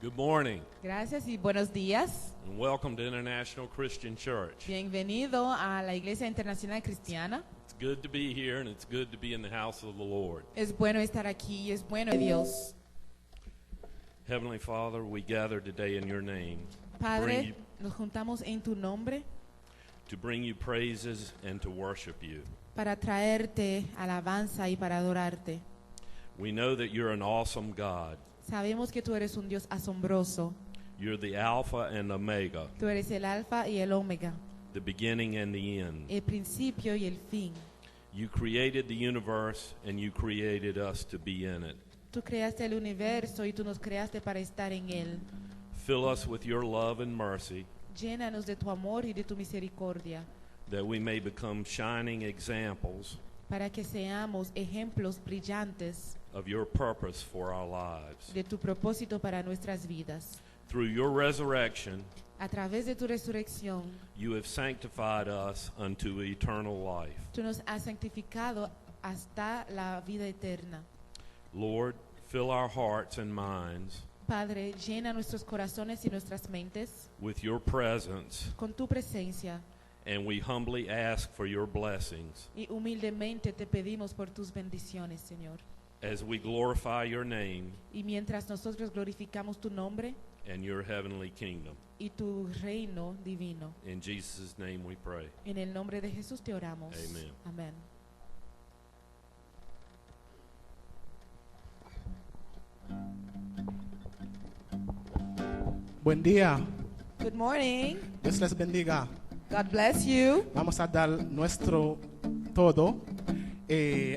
Good morning Gracias y buenos días. and welcome to International Christian Church. Bienvenido a la Iglesia Internacional Cristiana. It's good to be here and it's good to be in the house of the Lord. Es bueno estar aquí y es bueno Dios. Heavenly Father, we gather today in your name Padre, nos juntamos en tu nombre to bring you praises and to worship you. para traerte alabanza y para adorarte. We know that you're an awesome God. Sabemos que tú eres un Dios asombroso. You're the Alpha and Omega, Tú eres el alfa y el omega, the beginning and the end. el principio y el fin. You created the universe and you created us to be in it. Tú creaste el universo y tú nos creaste para estar en él. Fill us with your love and mercy Llénanos de tu amor y de tu misericordia, that we may become shining examples para que seamos ejemplos brillantes of your purpose for our lives. de tu propósito para nuestras vidas. Through your resurrection, A través de tu resurrección, you have sanctified us unto eternal life. tú nos has santificado hasta la vida eterna. Lord, fill our hearts and minds Padre, llena nuestros corazones y nuestras mentes with your presence, con tu presencia and we humbly ask for your blessings y humildemente te pedimos por tus bendiciones, Señor. as we glorify your name Y mientras nosotros glorificamos tu nombre and your heavenly kingdom. y tu reino divino. In Jesus' name we pray. En el nombre de Jesús te oramos. Amen. Amén. Buen día, Good morning. Dios les bendiga. God bless you. Vamos a dar nuestro todo.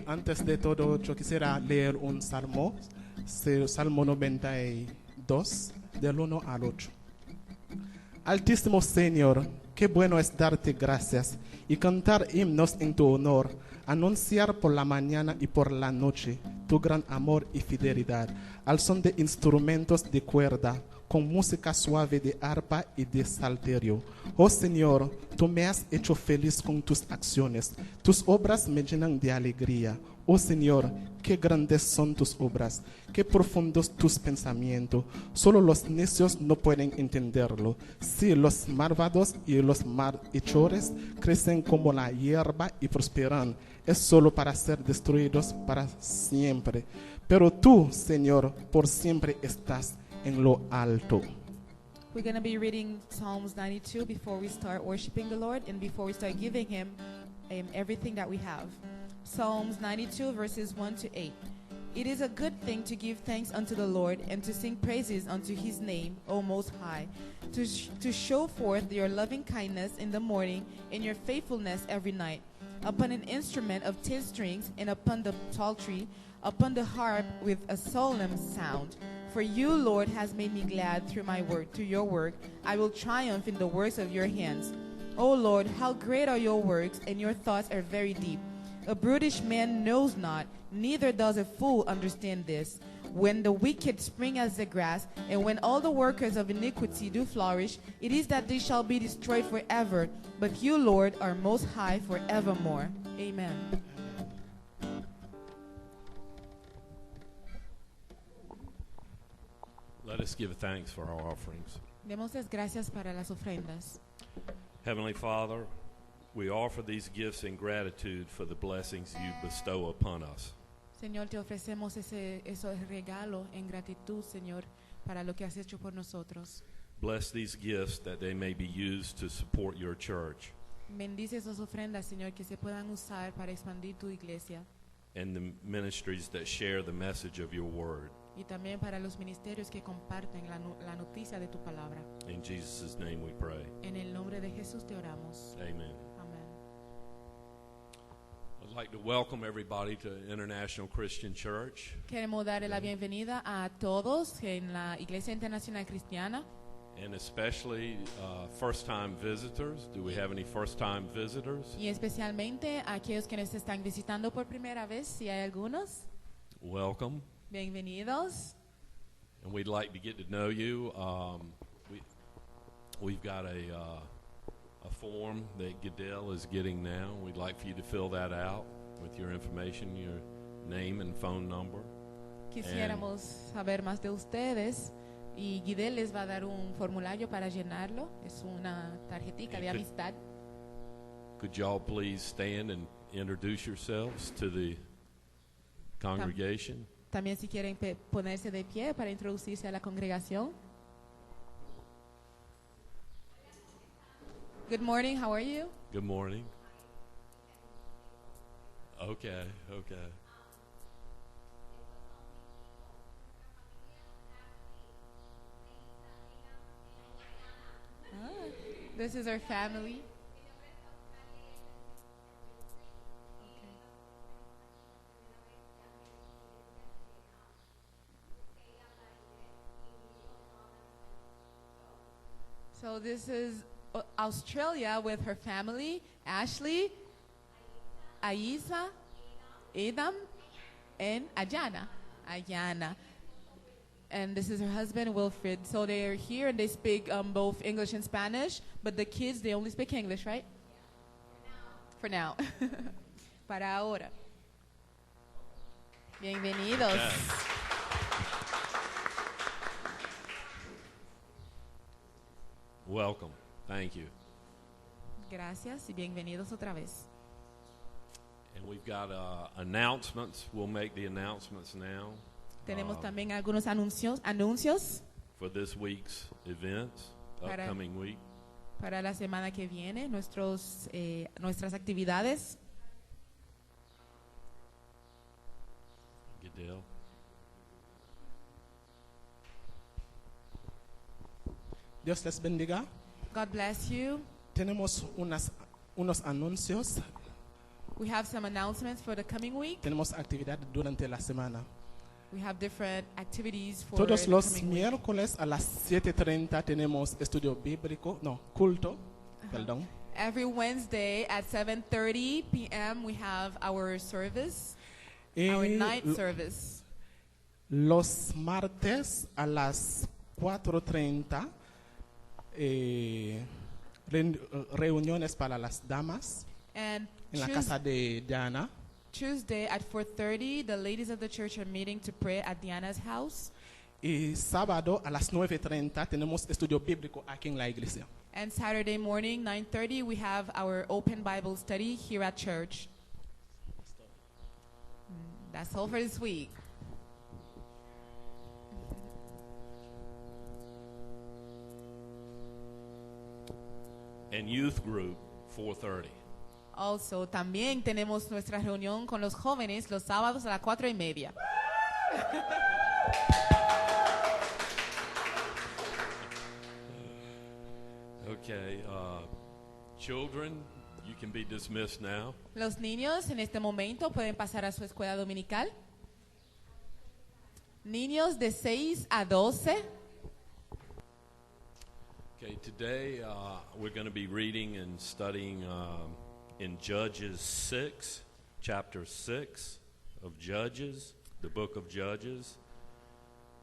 Antes de todo, yo quisiera leer un salmo, Salmo 92, del 1 al 8. Altísimo Señor, qué bueno es darte gracias y cantar himnos en tu honor, anunciar por la mañana y por la noche tu gran amor y fidelidad, al son de instrumentos de cuerda, con música suave de arpa y de salterio. Oh Señor, tú me has hecho feliz con tus acciones, tus obras me llenan de alegría. Oh Señor, qué grandes son tus obras, qué profundos tus pensamientos. Solo los necios no pueden entenderlo. Sí, los malvados y los malhechores crecen como la hierba y prosperan. Es solo para ser destruidos para siempre. Pero tú, Señor, por siempre estás en lo alto. We're going to be reading Psalms 92 before we start worshiping the Lord and before we start giving Him everything that we have. Psalms 92 verses 1 to 8. It is a good thing to give thanks unto the Lord and to sing praises unto His name, O Most High, to show forth your loving kindness in the morning and your faithfulness every night, upon an instrument of 10 strings and upon the psaltery, upon the harp with a solemn sound. For you, Lord, has made me glad through my work, through your work. I will triumph in the works of your hands. O Lord, how great are your works, and your thoughts are very deep. A brutish man knows not, neither does a fool understand this. When the wicked spring as the grass, and when all the workers of iniquity do flourish, it is that they shall be destroyed forever. But you, Lord, are most high forevermore. Amen. Let us give thanks for our offerings. Demos las gracias para las ofrendas. Heavenly Father, we offer these gifts in gratitude for the blessings you bestow upon us. Señor, te ofrecemos ese regalo en gratitud, Señor, para lo que has hecho por nosotros. Bless these gifts that they may be used to support your church Bendice esas ofrendas, Señor, que se puedan usar para expandir tu iglesia and the ministries that share the message of your word. y también para los ministerios que comparten la noticia de tu palabra. In Jesus' name we pray. En el nombre de Jesús te oramos. Amen. Amén. I'd like to welcome everybody to International Christian Church, Queremos darle la bienvenida a todos en la Iglesia Internacional Cristiana and especially first-time visitors. Do we have any first-time visitors? y especialmente a aquellos que nos están visitando por primera vez, si hay algunos. Welcome. Bienvenidos. And we'd like to get to know you. We've got a form that Goodell is getting now. We'd like for you to fill that out with your information, your name and phone number. Quisiéramos saber más de ustedes. Y Guidel les va a dar un formulario para llenarlo. Es una tarjetita de Could- amistad. Could y'all please stand and introduce yourselves to the congregation? También si quieren ponerse de pie para introducirse a la congregación. Good morning, how are you? Good morning. Okay, okay. This is our family. So this is Australia with her family, Ashley, Aisa, Adam, and Ayana. And this is her husband, Wilfred. So they're here and they speak both English and Spanish, but the kids, they only speak English, right? For now. Para ahora. Bienvenidos. Okay. Welcome. Thank you. Gracias y bienvenidos otra vez. And we've got announcements. We'll make the announcements now Tenemos también algunos anuncios for this week's events, Para- upcoming week. para la semana que viene, nuestras actividades. Goodell. Dios les bendiga. God bless you. Tenemos unos anuncios, We have some announcements for the coming week. tenemos actividad durante la semana. We have different activities for Todos the los coming week. miércoles a las 7:30 tenemos estudio bíblico, culto, perdón. Every Wednesday at 7:30 p.m. we have our service, our Y night service. los martes a las 4:30 reuniones para las damas And en la casa de Diana. Tuesday at 4:30, the ladies of the church are meeting to pray at Diana's house. Y sábado a las 9:30 tenemos estudio bíblico aquí en la iglesia. And Saturday morning, 9:30, we have our open Bible study here at church. That's all for this week. And youth group, 4:30. Also, también tenemos nuestra reunión con los jóvenes los sábados a las 4:30. Okay, children, you can be dismissed now. Los niños en este momento pueden pasar a su escuela dominical. Niños de 6 a 12. Okay, today we're going to be reading and studying in Judges 6, chapter 6 of Judges, the book of Judges.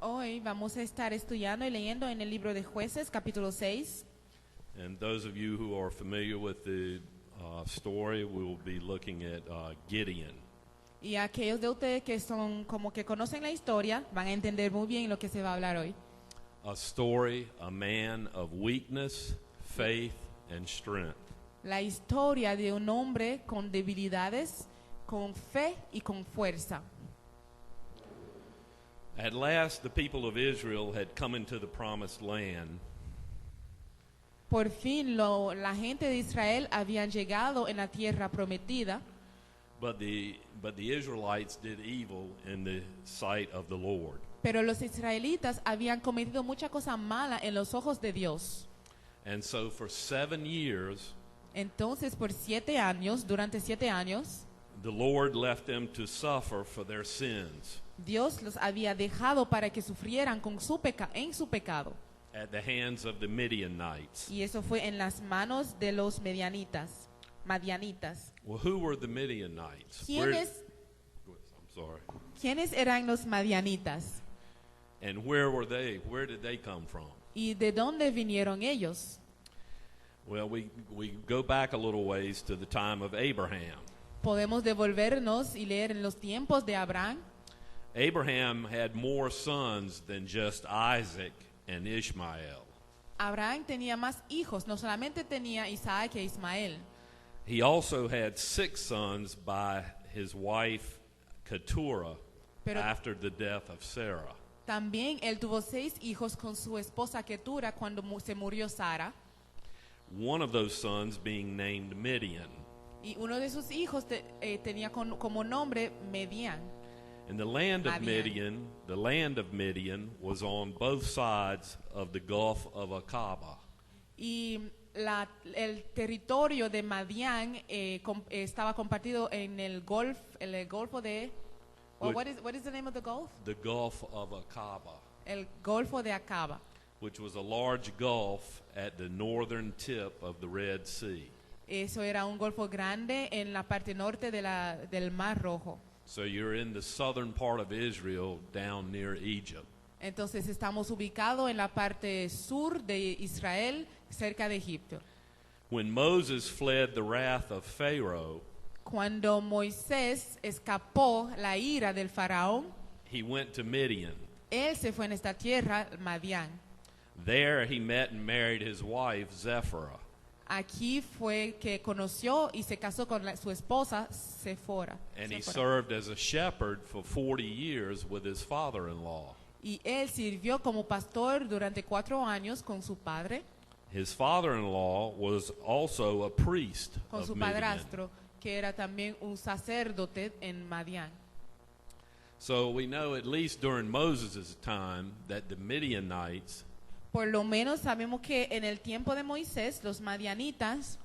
Hoy vamos a estar estudiando y leyendo en el libro de Jueces, capítulo 6. And those of you who are familiar with the story, we will be looking at Gideon. Y aquellos de ustedes que son como que conocen la historia van a entender muy bien lo que se va a hablar hoy. A story, a man of weakness, faith, and strength. La historia de un hombre con debilidades, con fe y con fuerza. At last, the people of Israel had come into the promised land, Por fin la gente de Israel habían llegado en la tierra prometida, but the Israelites did evil in the sight of the Lord. pero los israelitas habían cometido mucha cosa mala en los ojos de Dios. And so for 7 years, Entonces, por 7 años, durante 7 años, the Lord left them to suffer for their sins Dios los había dejado para que sufrieran en su pecado. at the hands of the Midianites. Y eso fue en las manos de los madianitas. Well, who were the Midianites? ¿Quiénes, I'm sorry. ¿Quiénes eran los madianitas? And where were they? Where did they come from? ¿Y de dónde vinieron ellos? Well, we go back a little ways to the time of Abraham. Podemos devolvernos y leer en los tiempos de Abraham. Abraham had more sons than just Isaac and Ishmael. Abraham tenía más hijos, no solamente tenía Isaac e Ismael. He also had 6 sons by his wife Keturah Pero- after the death of Sarah. También él tuvo 6 hijos con su esposa Ketura cuando se murió Sara. One of those sons being named Midian. Y uno de sus hijos tenía como nombre Median. And the land Madian. of Midian was on both sides of the Gulf of Aqaba. Y el territorio de Madián estaba compartido en el Golfo de... Well, what is the name of the Gulf? The Gulf of Aqaba, El Golfo de Acaba. which was a large gulf at the northern tip of the Red Sea. Eso era un golfo grande en la parte norte del Mar Rojo. So you're in the southern part of Israel down near Egypt. Entonces estamos ubicados en la parte sur de Israel, cerca de Egipto. When Moses fled the wrath of Pharaoh, Cuando Moisés escapó la ira del faraón, he went to Midian. él se fue en esta tierra, Madián. There he met and married his wife, Zephora. Aquí fue que conoció y se casó con su esposa, Séfora. And he Séfora. served as a shepherd for 40 years with his father-in-law. Y él sirvió como pastor durante 4 años con su padre, His father-in-law was also a priest con of su Midian. padrastro, que era también un sacerdote en Madián. So we know at least during Moses' time that the Midianites Por lo menos sabemos que en el tiempo de Moisés, los madianitas,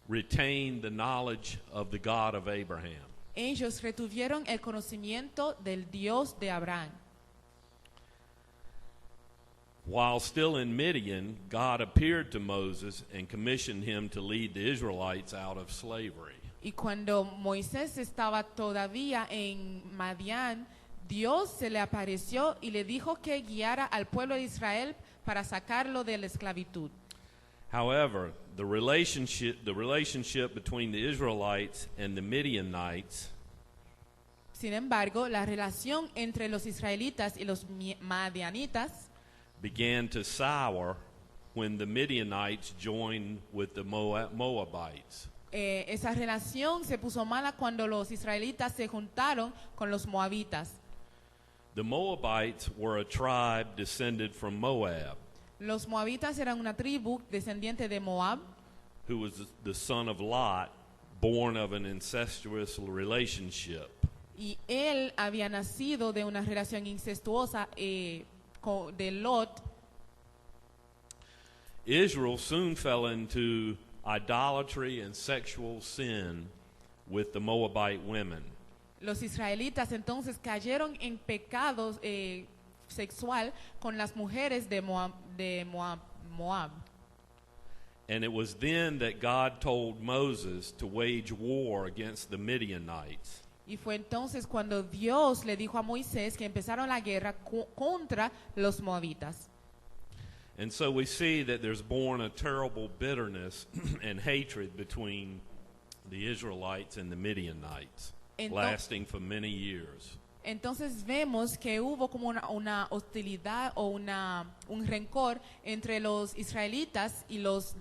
retained the knowledge of the God of Abraham. ellos retuvieron el conocimiento del Dios de Abraham. While still in Midian, God appeared to Moses and commissioned him to lead the Israelites out of slavery. Y cuando Moisés estaba todavía en Madián, Dios se le apareció y le dijo que guiara al pueblo de Israel para sacarlo de la esclavitud. However, the relationship between the Israelites and the Midianites Sin embargo, la relación entre los israelitas y los madianitas began to sour when the Midianites joined with the Moabites. Esa relación se puso mala cuando los israelitas se juntaron con los moabitas. The Moabites were a tribe descended from Moab, Los moabitas eran una tribu descendiente de Moab, who was the son of Lot, born of an incestuous relationship. y él había nacido de una relación incestuosa de Lot. Israel soon fell into idolatry and sexual sin with the Moabite women. Los israelitas entonces cayeron en pecados sexual con las mujeres de Moab. And it was then that God told Moses to wage war against the Midianites. Y fue entonces cuando Dios le dijo a Moisés que empezaron la guerra contra los moabitas. And so we see that there's born a terrible bitterness and hatred between the Israelites and the Midianites, lasting for many years. Entonces vemos que hubo como una hostilidad o un rencor entre los israelitas y los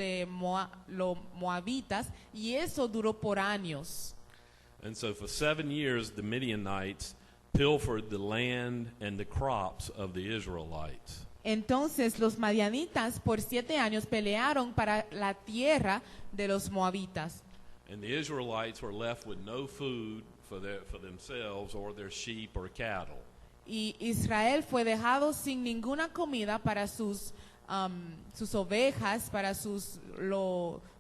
moabitas, y eso duró por años. And so for 7 years, the Midianites pilfered the land and the crops of the Israelites. Entonces los madianitas por 7 años pelearon para la tierra de los moabitas. And the Israelites were left with no food for themselves or their sheep or cattle. Y Israel fue dejado sin ninguna comida para sus ovejas, para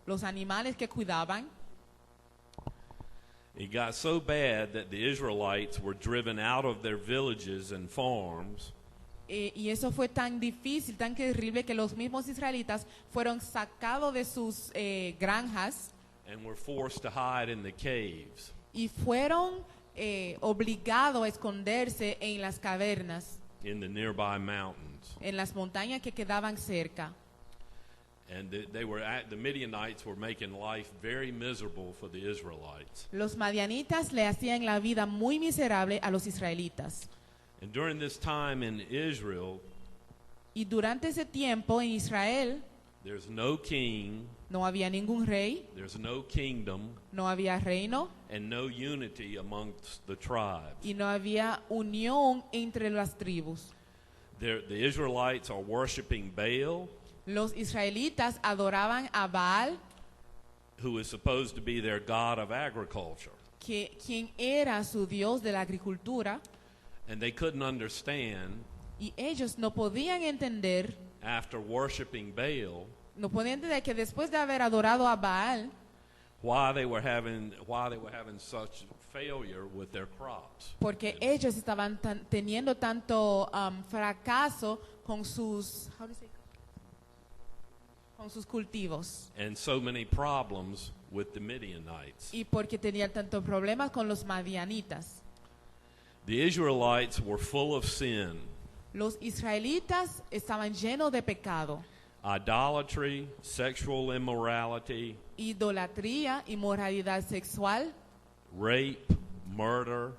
los animales que cuidaban. It got so bad that the Israelites were driven out of their villages and farms, Y eso fue tan difícil, tan terrible, que los mismos israelitas fueron sacados de sus granjas and were forced to hide in the caves. y fueron obligados a esconderse en las cavernas, In the nearby mountains. en las montañas que quedaban cerca. And the Midianites were making life very miserable for the Israelites. Los madianitas le hacían la vida muy miserable a los israelitas. And during this time in Israel, Y durante ese tiempo en Israel there's no king, no había ningún rey, there's no kingdom, no había reino and no unity amongst the tribes. y no había unión entre las tribus. The Israelites are worshiping Baal, Los israelitas adoraban a Baal, who is supposed to be their god of agriculture. quien era su dios de la agricultura, And they couldn't understand, y ellos no podían entender, after worshiping Baal, no podían entender que después de haber adorado a Baal, why they were having such failure with their crops. porque ellos estaban teniendo tanto fracaso con sus, con sus cultivos, And so many problems with the Midianites. y porque tenían tantos problemas con los madianitas. The Israelites were full of sin, Los israelitas estaban llenos de pecado, idolatry, sexual immorality, idolatría, inmoralidad sexual, rape, murder,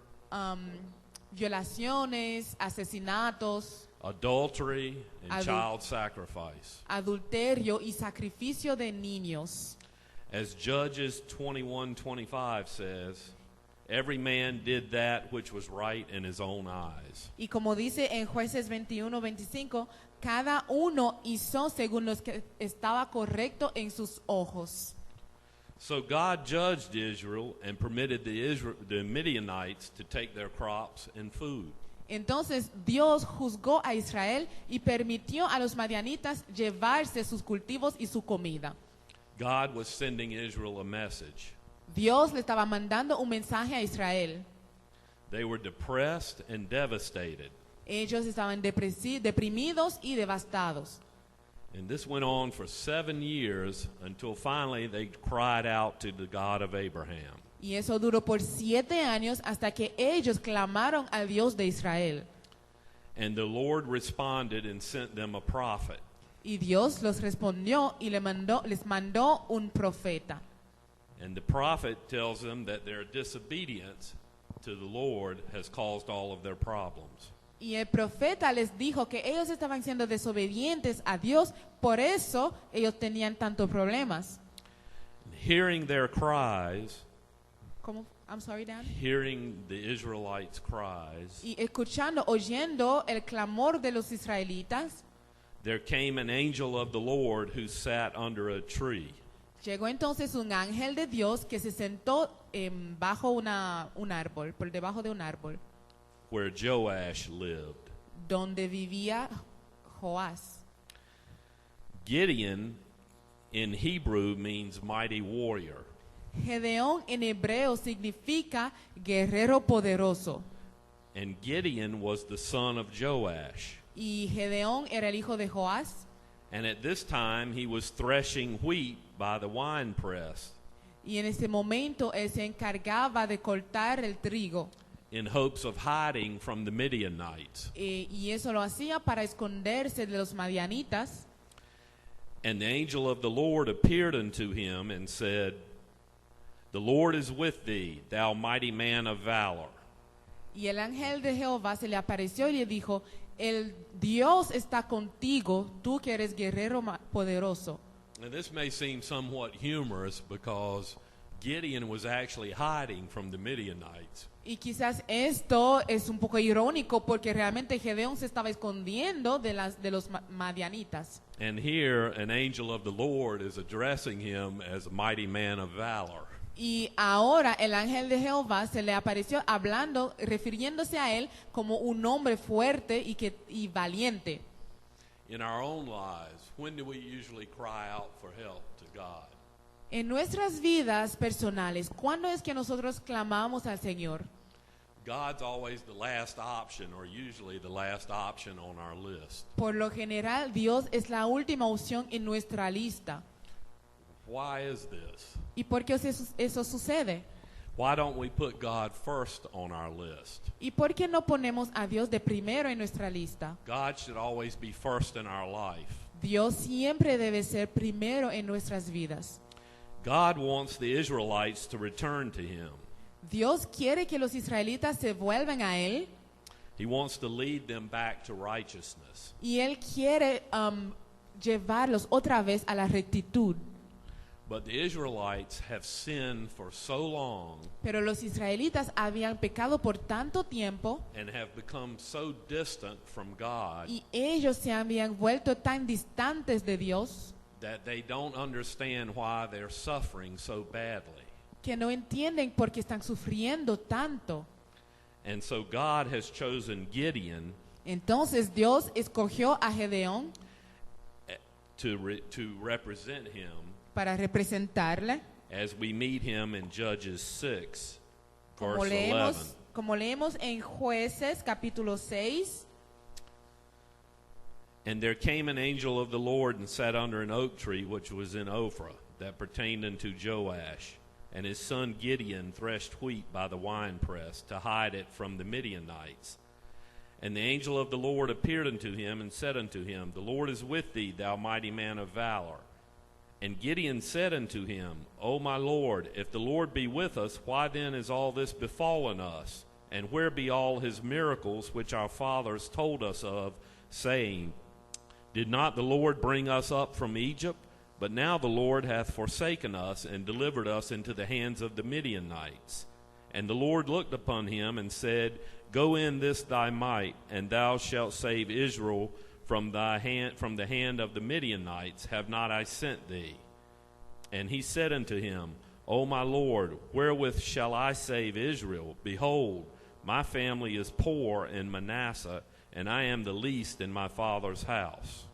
violaciones, asesinatos, adultery, and Adul- child sacrifice. adulterio y sacrificio de niños. As Judges 21:25 says, every man did that which was right in his own eyes. Y como dice en Jueces 21-25, cada uno hizo según lo que estaba correcto en sus ojos. So God judged Israel and permitted the Midianites to take their crops and food. Entonces Dios juzgó a Israel y permitió a los madianitas llevarse sus cultivos y su comida. God was sending Israel a message. Dios le estaba mandando un mensaje a Israel. They were depressed and devastated. Ellos estaban deprimidos y devastados. And this went on for 7 years until finally they cried out to the God of Abraham. Y eso duró por 7 años hasta que ellos clamaron al Dios de Israel. And the Lord responded and sent them a prophet. Y Dios los respondió y les mandó un profeta. And the prophet tells them that their disobedience to the Lord has caused all of their problems. Y el profeta les dijo que ellos estaban siendo desobedientes a Dios, por eso ellos tenían tantos problemas. Hearing their cries, ¿Cómo? I'm sorry, Dan. hearing the Israelites' cries, Y oyendo el clamor de los israelitas, there came an angel of the Lord who sat under a tree. llegó entonces un ángel de Dios que se sentó bajo un árbol, por debajo de un árbol, Where Joash lived. donde vivía Joás. Gideon in Hebrew means mighty warrior. Gedeón en hebreo significa guerrero poderoso. And Gideon was the son of Joash. Y Gedeón era el hijo de Joás. And at this time he was threshing wheat by the winepress Y en ese momento él se encargaba de cortar el trigo. in hopes of hiding from the Midianites. Y eso lo hacía para esconderse de los madianitas. And the angel of the Lord appeared unto him and said, The Lord is with thee, thou mighty man of valor. Y el ángel de Jehová se le apareció y le dijo, el Dios está contigo, tú que eres guerrero poderoso. And this may seem somewhat humorous because Gideon was actually hiding from the Midianites. Y quizás esto es un poco irónico porque realmente Gedeón se estaba escondiendo de los madianitas. And here an angel of the Lord is addressing him as a mighty man of valor. Y ahora el ángel de Jehová se le apareció hablando, refiriéndose a él como un hombre fuerte y valiente. In our own lives, when do we usually cry out for help to God? En nuestras vidas personales, ¿cuándo es que nosotros clamamos al Señor? God's always the last option, or usually the last option on our list. Por lo general, Dios es la última opción en nuestra lista. Why is this? ¿Y por qué eso sucede? Why don't we put God first on our list? ¿Y por qué no ponemos a Dios de primero en nuestra lista? God should always be first in our life. Dios siempre debe ser primero en nuestras vidas. God wants the Israelites to return to Him. Dios quiere que los israelitas se vuelvan a Él. He wants to lead them back to righteousness. Y Él quiere llevarlos otra vez a la rectitud. But the Israelites have sinned for so long Pero los israelitas habían pecado por tanto tiempo and have become so distant from God y ellos se habían vuelto tan distantes de Dios that they don't understand why they're suffering so badly. que no entienden por qué están sufriendo tanto. And so God has chosen Gideon Entonces Dios escogió a Gedeón to represent him para representarle, as we meet him in Judges 6, como verse 11. leemos en Jueces capítulo 6. And there came an angel of the Lord and sat under an oak tree which was in Ophrah, that pertained unto Joash. And his son Gideon threshed wheat by the winepress to hide it from the Midianites. And the angel of the Lord appeared unto him and said unto him, The Lord is with thee, thou mighty man of valor. And Gideon said unto him, O my Lord, if the Lord be with us, why then is all this befallen us? And where be all his miracles which our fathers told us of, saying, Did not the Lord bring us up from Egypt? But now the Lord hath forsaken us and delivered us into the hands of the Midianites. And the Lord looked upon him and said, Go in this thy might, and thou shalt save Israel from the hand of the Midianites. Have not I sent thee? And he said unto him, O my Lord, wherewith shall I save Israel? Behold, my family is poor in Manasseh, and I am the least in my father's house.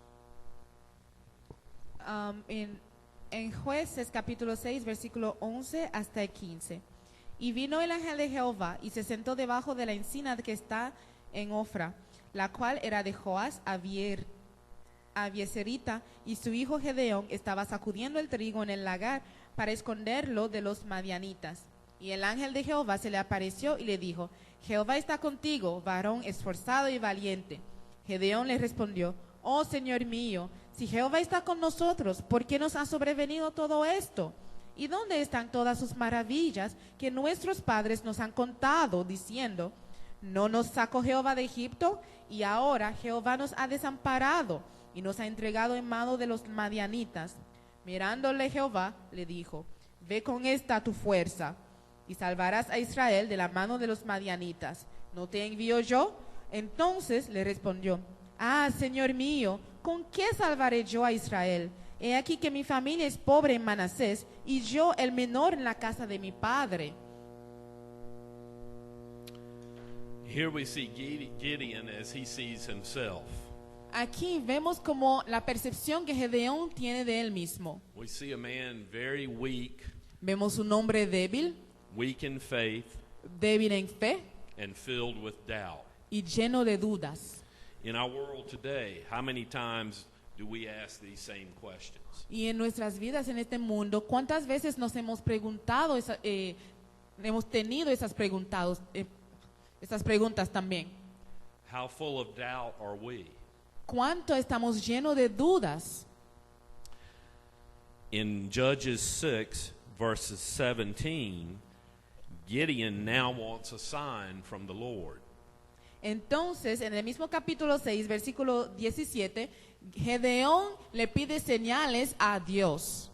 En Jueces capítulo 6 versículo 11 hasta el 15. Y vino el ángel de Jehová y se sentó debajo de la encina que está en Ofra, la cual era de Joás Abieserita, y su hijo Gedeón estaba sacudiendo el trigo en el lagar para esconderlo de los madianitas. Y el ángel de Jehová se le apareció y le dijo, Jehová está contigo, varón esforzado y valiente. Gedeón le respondió, Oh Señor mío, si Jehová está con nosotros, ¿por qué nos ha sobrevenido todo esto? ¿Y dónde están todas sus maravillas que nuestros padres nos han contado, diciendo, ¿no nos sacó Jehová de Egipto? Y ahora Jehová nos ha desamparado y nos ha entregado en mano de los madianitas. Mirándole Jehová, le dijo, Ve con esta tu fuerza y salvarás a Israel de la mano de los madianitas. ¿No te envío yo? Entonces le respondió, Ah, Señor mío, ¿con qué salvaré yo a Israel? He aquí que mi familia es pobre en Manasés y yo el menor en la casa de mi padre. Here we see Gideon as he sees himself. Aquí vemos como la percepción que Gedeón tiene de él mismo. We see a man very weak, Vemos un hombre débil, weak in faith, débil en fe and filled with doubt. y lleno de dudas. In our world today, how many times do we ask these same questions? Y en nuestras vidas en este mundo, ¿cuántas veces nos hemos preguntado, hemos tenido esas preguntas también? How full of doubt are we? ¿Cuánto estamos llenos de dudas? In Judges 6, verses 17, Gideon now wants a sign from the Lord. Entonces, en el mismo capítulo 6, versículo 17, Gedeón le pide señales a Dios.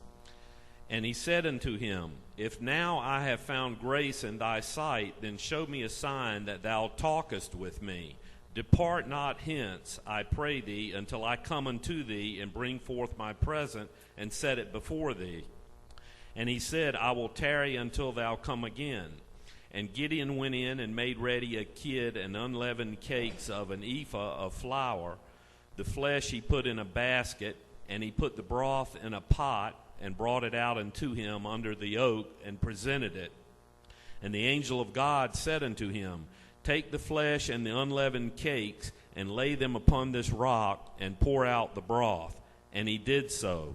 And he said unto him, If now I have found grace in thy sight, then show me a sign that thou talkest with me. Depart not hence, I pray thee, until I come unto thee and bring forth my present and set it before thee. And he said, I will tarry until thou come again. And Gideon went in and made ready a kid and unleavened cakes of an ephah of flour. The flesh he put in a basket, and he put the broth in a pot, and brought it out unto him under the oak, and presented it. And the angel of God said unto him, Take the flesh and the unleavened cakes, and lay them upon this rock, and pour out the broth. And he did so.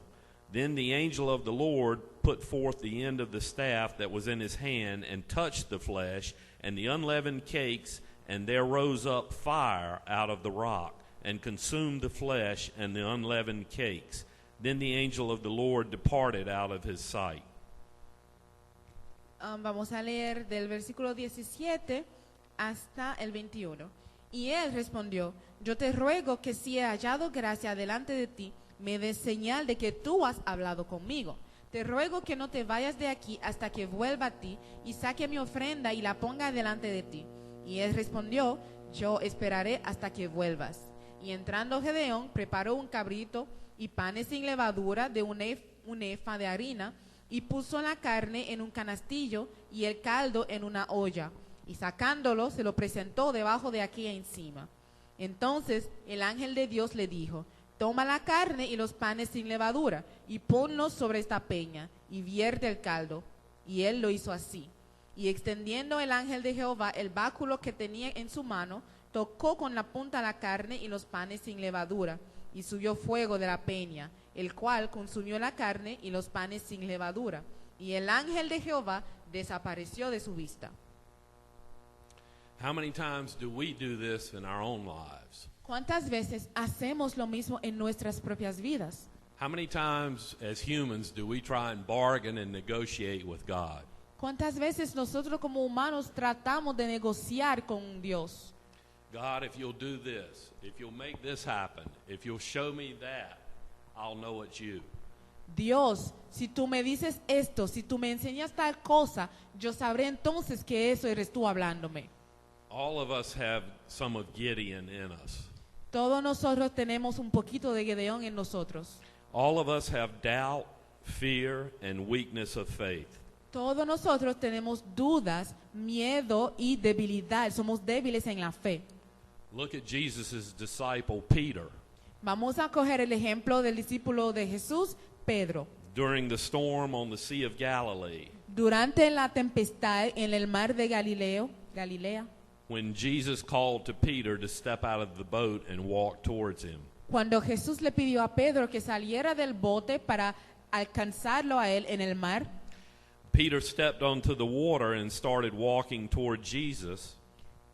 Then the angel of the Lord put forth the end of the staff that was in his hand, and touched the flesh and the unleavened cakes, and there rose up fire out of the rock, and consumed the flesh and the unleavened cakes. Then the angel of the Lord departed out of his sight. Vamos a leer del versículo 17 hasta el 21. Y él respondió, yo te ruego que si he hallado gracia delante de ti, me des señal de que tú has hablado conmigo. Te ruego que no te vayas de aquí hasta que vuelva a ti y saque mi ofrenda y la ponga delante de ti. Y él respondió, yo esperaré hasta que vuelvas. Y entrando Gedeón, preparó un cabrito y panes sin levadura de un efa de harina, y puso la carne en un canastillo y el caldo en una olla. Y sacándolo, se lo presentó debajo de aquella encima. Entonces el ángel de Dios le dijo, toma la carne y los panes sin levadura, y ponlos sobre esta peña, y vierte el caldo. Y él lo hizo así. Y extendiendo el ángel de Jehová el báculo que tenía en su mano, tocó con la punta la carne y los panes sin levadura, y subió fuego de la peña, el cual consumió la carne y los panes sin levadura. Y el ángel de Jehová desapareció de su vista. How many times do we do this in our own lives? ¿Cuántas veces hacemos lo mismo en nuestras propias vidas? How many times as humans do we try and bargain and negotiate with God? ¿Cuántas veces nosotros como humanos tratamos de negociar con Dios? God, if you'll do this, if you'll make this happen, if you'll show me that, I'll know it's you. Dios, si tú me dices esto, si tú me enseñas tal cosa, yo sabré entonces que eso eres tú hablándome. All of us have some of Gideon in us. Todos nosotros tenemos un poquito de Gedeón en nosotros. All of us have doubt, fear, and weakness of faith. Todos nosotros tenemos dudas, miedo y debilidad. Somos débiles en la fe. Look at Jesus' disciple Peter. Vamos a coger el ejemplo del discípulo de Jesús, Pedro. During the storm on the Sea of Galilee, Durante la tempestad en el mar de Galilea, when Jesus called to Peter to step out of the boat and walk towards him. cuando Jesús le pidió a Pedro que saliera del bote para alcanzarlo a él en el mar, Peter stepped onto the water and started walking toward Jesus.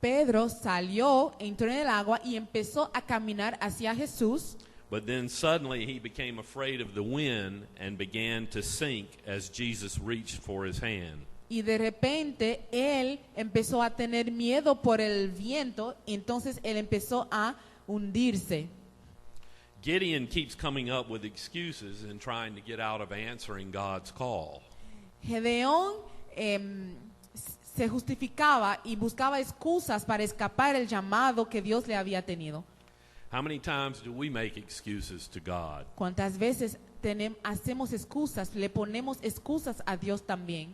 Pedro salió, entró en el agua y empezó a caminar hacia Jesús. But then suddenly he became afraid of the wind and began to sink as Jesus reached for his hand. Y de repente él empezó a tener miedo por el viento, entonces él empezó a hundirse. Gideon keeps coming up with excuses and trying to get out of answering God's call. Gedeón se justificaba y buscaba excusas para escapar el llamado que Dios le había tenido. How many times do we make excuses to God? ¿Cuántas veces hacemos excusas, le ponemos excusas a Dios también?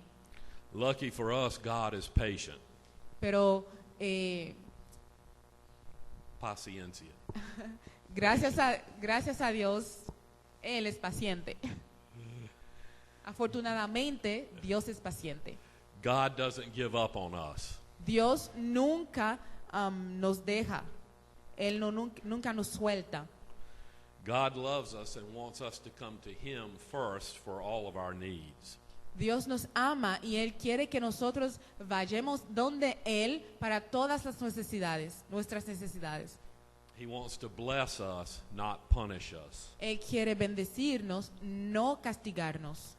Lucky for us, God is patient. Pero Paciencia. gracias a Dios, Él es paciente. Afortunadamente, Dios es paciente. God doesn't give up on us. Dios nunca nos deja. Él nunca nos suelta. God loves us and wants us to come to Him first for all of our needs. Dios nos ama y Él quiere que nosotros vayamos donde Él para todas las necesidades, nuestras necesidades. He wants to bless us, not punish us. Él quiere bendecirnos, no castigarnos.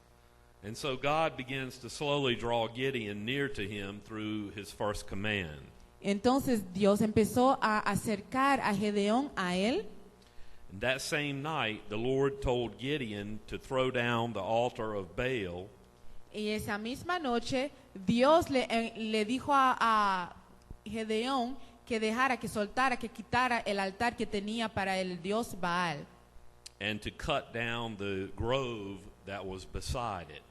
And so God begins to slowly draw Gideon near to Him through His first command. Entonces Dios empezó a acercar a Gedeón a Él. And that same night, the Lord told Gideon to throw down the altar of Baal. Y esa misma noche Dios le dijo a Gedeón que dejara, que soltara, que quitara el altar que tenía para el dios Baal. And to cut down the grove that was beside it,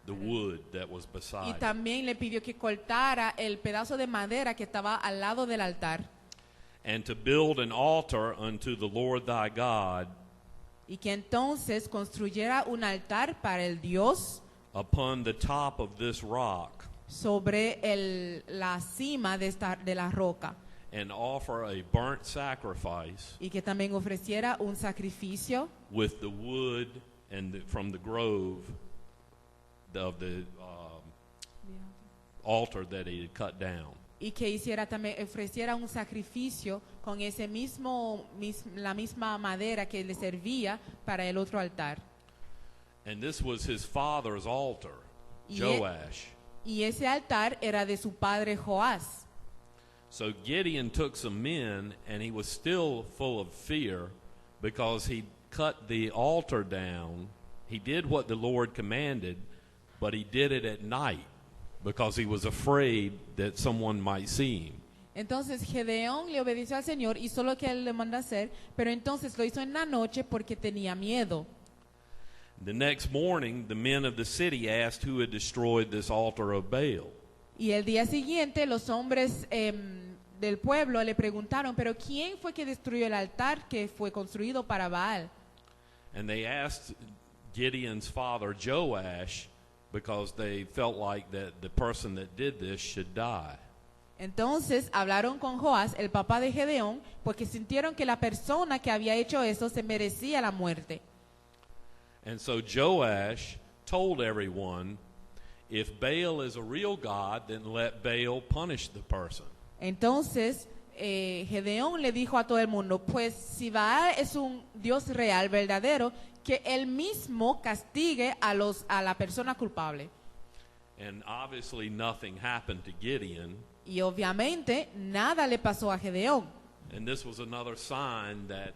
the wood that was Y beside it. también le pidió que cortara el pedazo de madera que estaba al lado del altar. And to build an altar unto the Lord thy God Y que entonces construyera un altar para el Dios upon the top of this rock, sobre la cima de la roca. and offer a burnt sacrifice Y que también ofreciera un sacrificio with the wood from the grove of the altar that he had cut down. y que ofreciera un sacrificio con la misma madera que le servía para el otro altar. And this was his father's altar, Y Joash. Y ese altar era de su padre Joás. So Gideon took some men, and he was still full of fear because he cut the altar down. He did what the Lord commanded, but he did it at night because he was afraid that someone might see him. Entonces Gedeón le obedeció al Señor, hizo lo que él le mandó hacer, pero entonces lo hizo en la noche porque tenía miedo. The next morning, the men of the city asked who had destroyed this altar of Baal. Y el día siguiente los hombres del pueblo le preguntaron, pero ¿quién fue que destruyó el altar que fue construido para Baal? And they asked Gideon's father, Joash, because they felt like that the person that did this should die. Entonces hablaron con Joás, el papá de Gedeón, porque sintieron que la persona que había hecho eso se merecía la muerte. And so Joash told everyone, if Baal is a real God, then let Baal punish the person. Entonces Gedeón le dijo a todo el mundo, pues si Baal es un Dios real, verdadero, que él mismo castigue a la persona culpable. And obviously nothing happened to Gideon. Y obviamente nada le pasó a Gedeón. And this was another sign that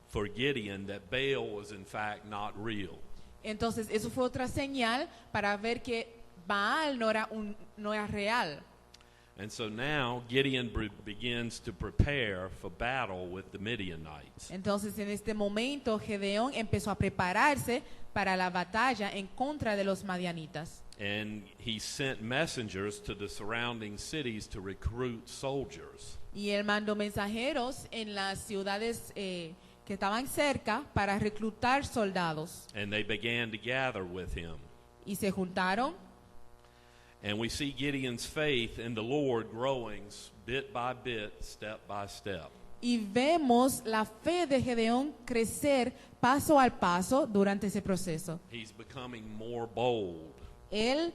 for Gideon that Baal was in fact not real. Entonces eso fue otra señal para ver que Baal no era real. And so now Gideon begins to prepare for battle with the Midianites. Entonces en este momento Gedeón empezó a prepararse para la batalla en contra de los madianitas. And he sent messengers to the surrounding cities to recruit soldiers. Y él mandó mensajeros en las ciudades que estaban cerca para reclutar soldados. And they began to gather with him. Y se juntaron. And we see Gideon's faith in the Lord growing bit by bit, step by step. Y vemos la fe de Gedeón crecer paso al paso durante ese proceso. He's becoming more bold Él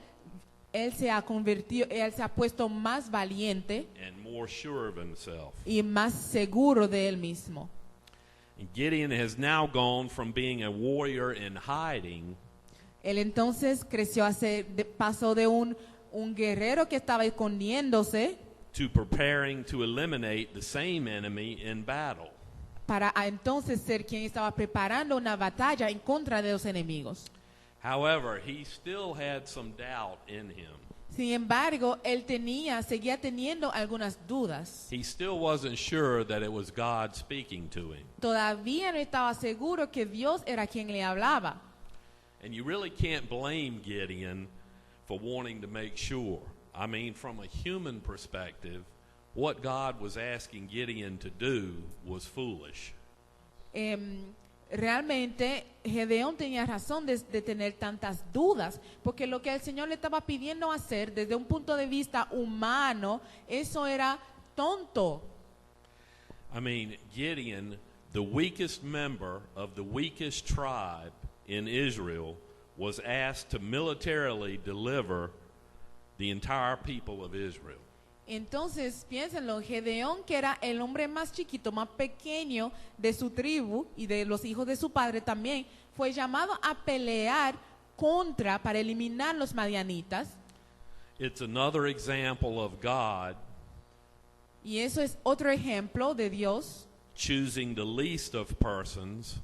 se ha convertido, él se ha puesto más valiente and more sure of himself. y más seguro de él mismo. And Gideon has now gone from being a warrior in hiding Él entonces pasó de un guerrero que estaba escondiéndose to preparing to eliminate the same enemy in battle. para entonces ser quien estaba preparando una batalla en contra de los enemigos. However, he still had some doubt in him. Sin embargo, él seguía teniendo algunas dudas. He still wasn't sure that it was God speaking to him. Todavía no estaba seguro que Dios era quien le hablaba. And you really can't blame Gideon for wanting to make sure. I mean, from a human perspective, what God was asking Gideon to do was foolish. Realmente Gedeón tenía razón de tener tantas dudas, porque lo que el Señor le estaba pidiendo hacer desde un punto de vista humano, eso era tonto. I mean, Gideon, the weakest member of the weakest tribe in Israel, was asked to militarily deliver the entire people of Israel. Entonces, piénsenlo, Gedeón, que era el hombre más chiquito, más pequeño de su tribu y de los hijos de su padre también, fue llamado a pelear para eliminar los madianitas. It's another example of God Y eso es otro ejemplo de Dios. choosing the least of persons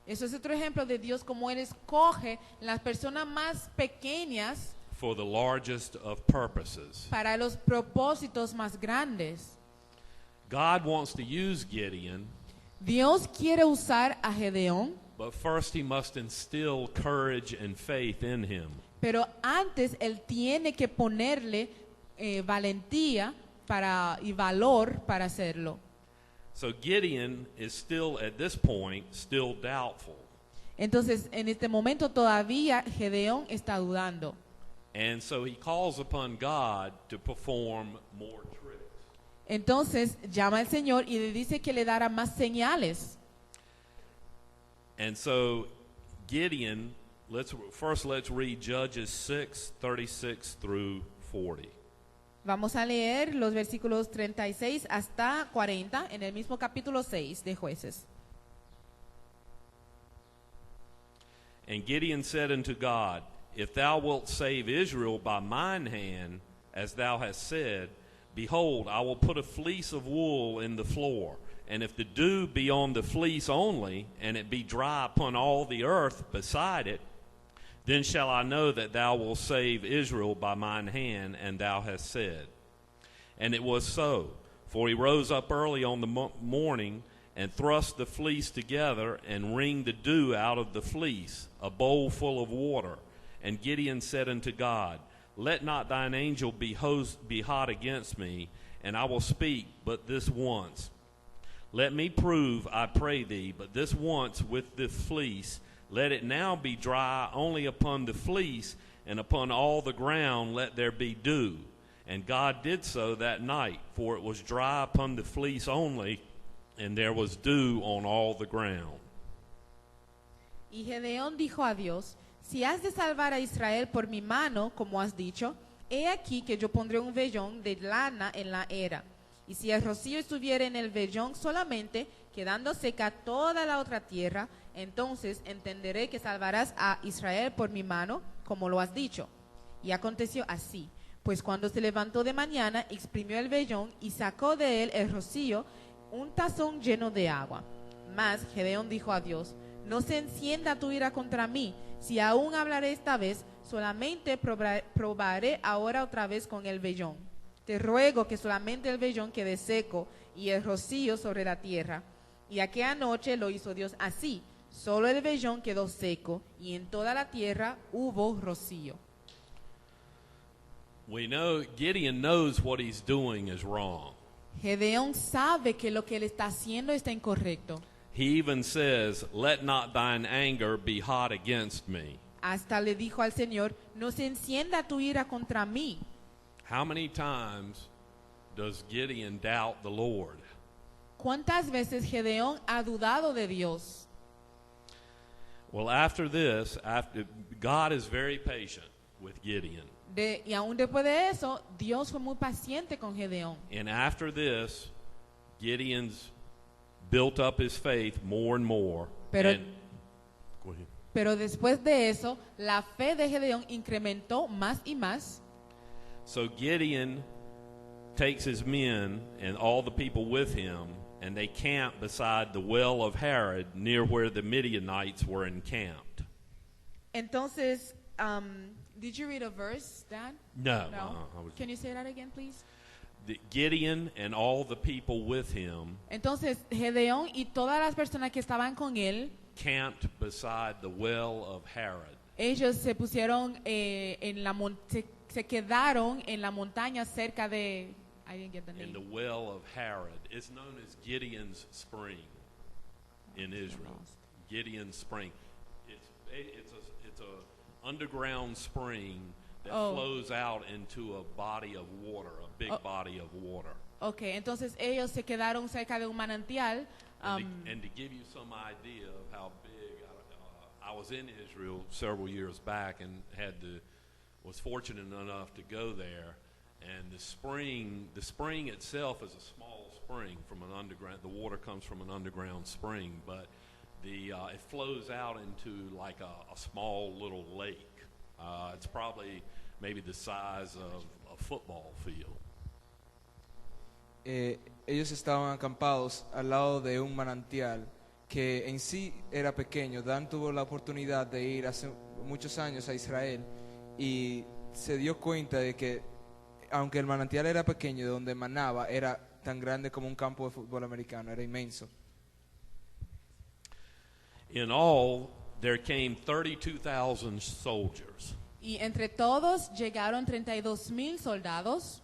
Eso es otro ejemplo de Dios, como Él escoge las personas más pequeñas for the largest of purposes. para los propósitos más grandes. God wants to use Gideon, Dios quiere usar a Gedeón, but first he must instill courage and faith in him. pero antes Él tiene que ponerle valentía y valor para hacerlo. So Gideon is still, at this point, still doubtful. Entonces, en este momento todavía Gedeón está dudando. And so he calls upon God to perform more tricks. Entonces llama al Señor y le dice que le dará más señales. And so Gideon, let's read Judges 6:36 through 40. Vamos a leer los versículos 36 hasta 40 en el mismo capítulo 6 de Jueces. And Gideon said unto God, If thou wilt save Israel by mine hand, as thou hast said, Behold, I will put a fleece of wool in the floor, and if the dew be on the fleece only, and it be dry upon all the earth beside it, then shall I know that thou wilt save Israel by mine hand, and thou hast said. And it was so, for he rose up early on the morning, and thrust the fleece together, and wringed the dew out of the fleece, a bowl full of water. And Gideon said unto God, Let not thine angel be hot against me, and I will speak but this once. Let me prove, I pray thee, but this once with the fleece. Let it now be dry only upon the fleece, and upon all the ground let there be dew. And God did so that night, for it was dry upon the fleece only, and there was dew on all the ground. Y Gedeón dijo a Dios, si has de salvar a Israel por mi mano, como has dicho, he aquí que yo pondré un vellón de lana en la era. Y si el rocío estuviera en el vellón solamente, quedando seca toda la otra tierra, entonces entenderé que salvarás a Israel por mi mano, como lo has dicho. Y aconteció así, pues cuando se levantó de mañana, exprimió el vellón y sacó de él el rocío, un tazón lleno de agua. Mas Gedeón dijo a Dios, no se encienda tu ira contra mí, si aún hablaré esta vez, solamente probaré ahora otra vez con el vellón. Te ruego que solamente el vellón quede seco y el rocío sobre la tierra. Y aquella noche lo hizo Dios así, solo el vellón quedó seco y en toda la tierra hubo rocío. We know Gideon knows what he's doing is wrong. Gedeón sabe que lo que él está haciendo está incorrecto. He even says, Let not thine anger be hot against me. Hasta le dijo al Señor, no se encienda tu ira contra mí. How many times does Gideon doubt the Lord? ¿Cuántas veces Gedeón ha dudado de Dios? Well, after this, God is very patient with Gideon. Y aún después de eso, Dios fue muy paciente con Gedeón. And after this, Gideon's built up his faith more and more. Pero, Go ahead. pero después de eso, la fe de Gedeón incrementó más y más. So Gideon takes his men and all the people with him, and they camp beside the well of Harod, near where the Midianites were encamped. Entonces, did you read a verse, Dan? No. Can you say that again, please? Gideon and all the people with him Entonces, Gedeón y todas las personas que estaban con él, camped beside the well of Harod. ellos se pusieron se quedaron en la montaña cerca de I didn't get the In name. the well of Harod. It's known as Gideon's Spring in Israel. Gideon's Spring. It's a underground spring that flows out into a body of water, a big body of water. Okay, entonces ellos se quedaron cerca de un manantial. And to give you some idea of how big, I was in Israel several years back and was fortunate enough to go there. And the spring itself is a small spring from an underground. The water comes from an underground spring, but it flows out into like a small little lake. It's probably maybe the size of a football field. Ellos estaban acampados al lado de un manantial que en sí era pequeño. Dan tuvo la oportunidad de ir hace muchos años a Israel y se dio cuenta de que aunque el manantial era pequeño, de donde manaba era tan grande como un campo de fútbol americano, era inmenso. In all, there came 32,000 soldiers. Y entre todos llegaron 32,000 soldados.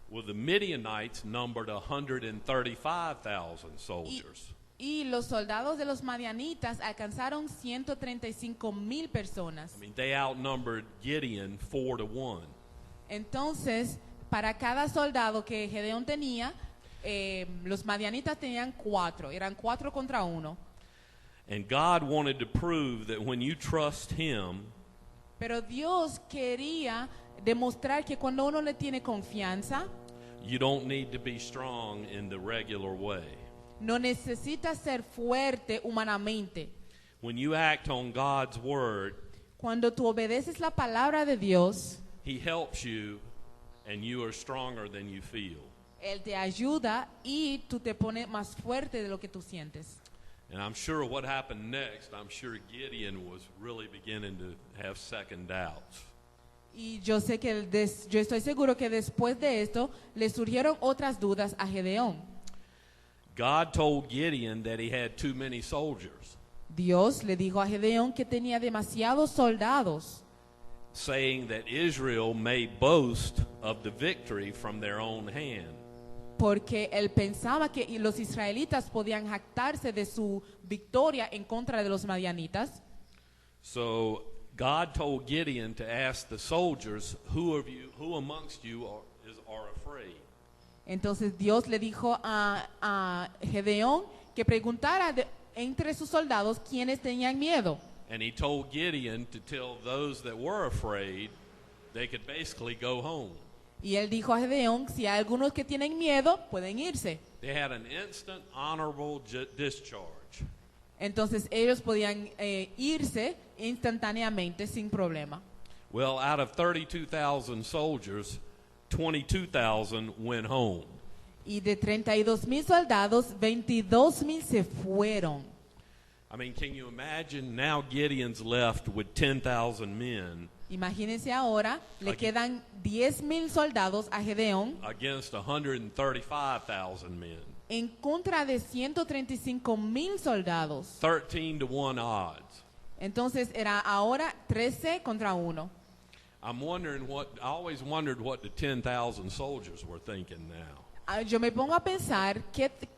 Well, the Midianites numbered 135,000 soldiers. Y los soldados de los madianitas alcanzaron 135,000 personas. I mean, they outnumbered Gideon 4-1. Entonces, para cada soldado que Gedeón tenía, los madianitas tenían 4. Eran 4 contra 1. And God wanted to prove that when you trust Him, Pero Dios quería demostrar que cuando uno le tiene confianza, you don't need to be strong in the regular way. no necesita ser fuerte humanamente. When you act on God's word, Cuando tú obedeces la palabra de Dios, He helps you and you are stronger than you feel. Él te ayuda y tú te pones más fuerte de lo que tú sientes. And I'm sure what happened next, I'm sure Gideon was really beginning to have second doubts. Y yo sé que yo estoy seguro que después de esto le surgieron otras dudas a Gedeón. God told Gideon that he had too many soldiers, Dios le dijo a Gedeón que tenía demasiados soldados, saying that Israel may boast of the victory from their own hand. porque él pensaba que los israelitas podían jactarse de su victoria en contra de los madianitas. So God told Gideon to ask the soldiers, who amongst you are afraid? Entonces Dios le dijo a Gedeón que preguntara entre sus soldados quiénes tenían miedo. And he told Gideon to tell those that were afraid they could basically go home. Y él dijo a Gedeón, si hay algunos que tienen miedo, pueden irse. They had an instant honorable discharge. Entonces ellos podían irse instantáneamente sin problema. Well, out of 32,000 soldiers, 22,000 went home. Y de 32,000 soldados, 22,000 se fueron. I mean, can you imagine now Gideon's left with 10,000 men Imagínense ahora, le quedan 10,000 soldados a Gedeón against 135,000 men. en contra de 135,000 soldados. 13-1 odds. Entonces era ahora 13 contra 1. I always wondered what the 10,000 soldiers were thinking now. Yo me pongo a pensar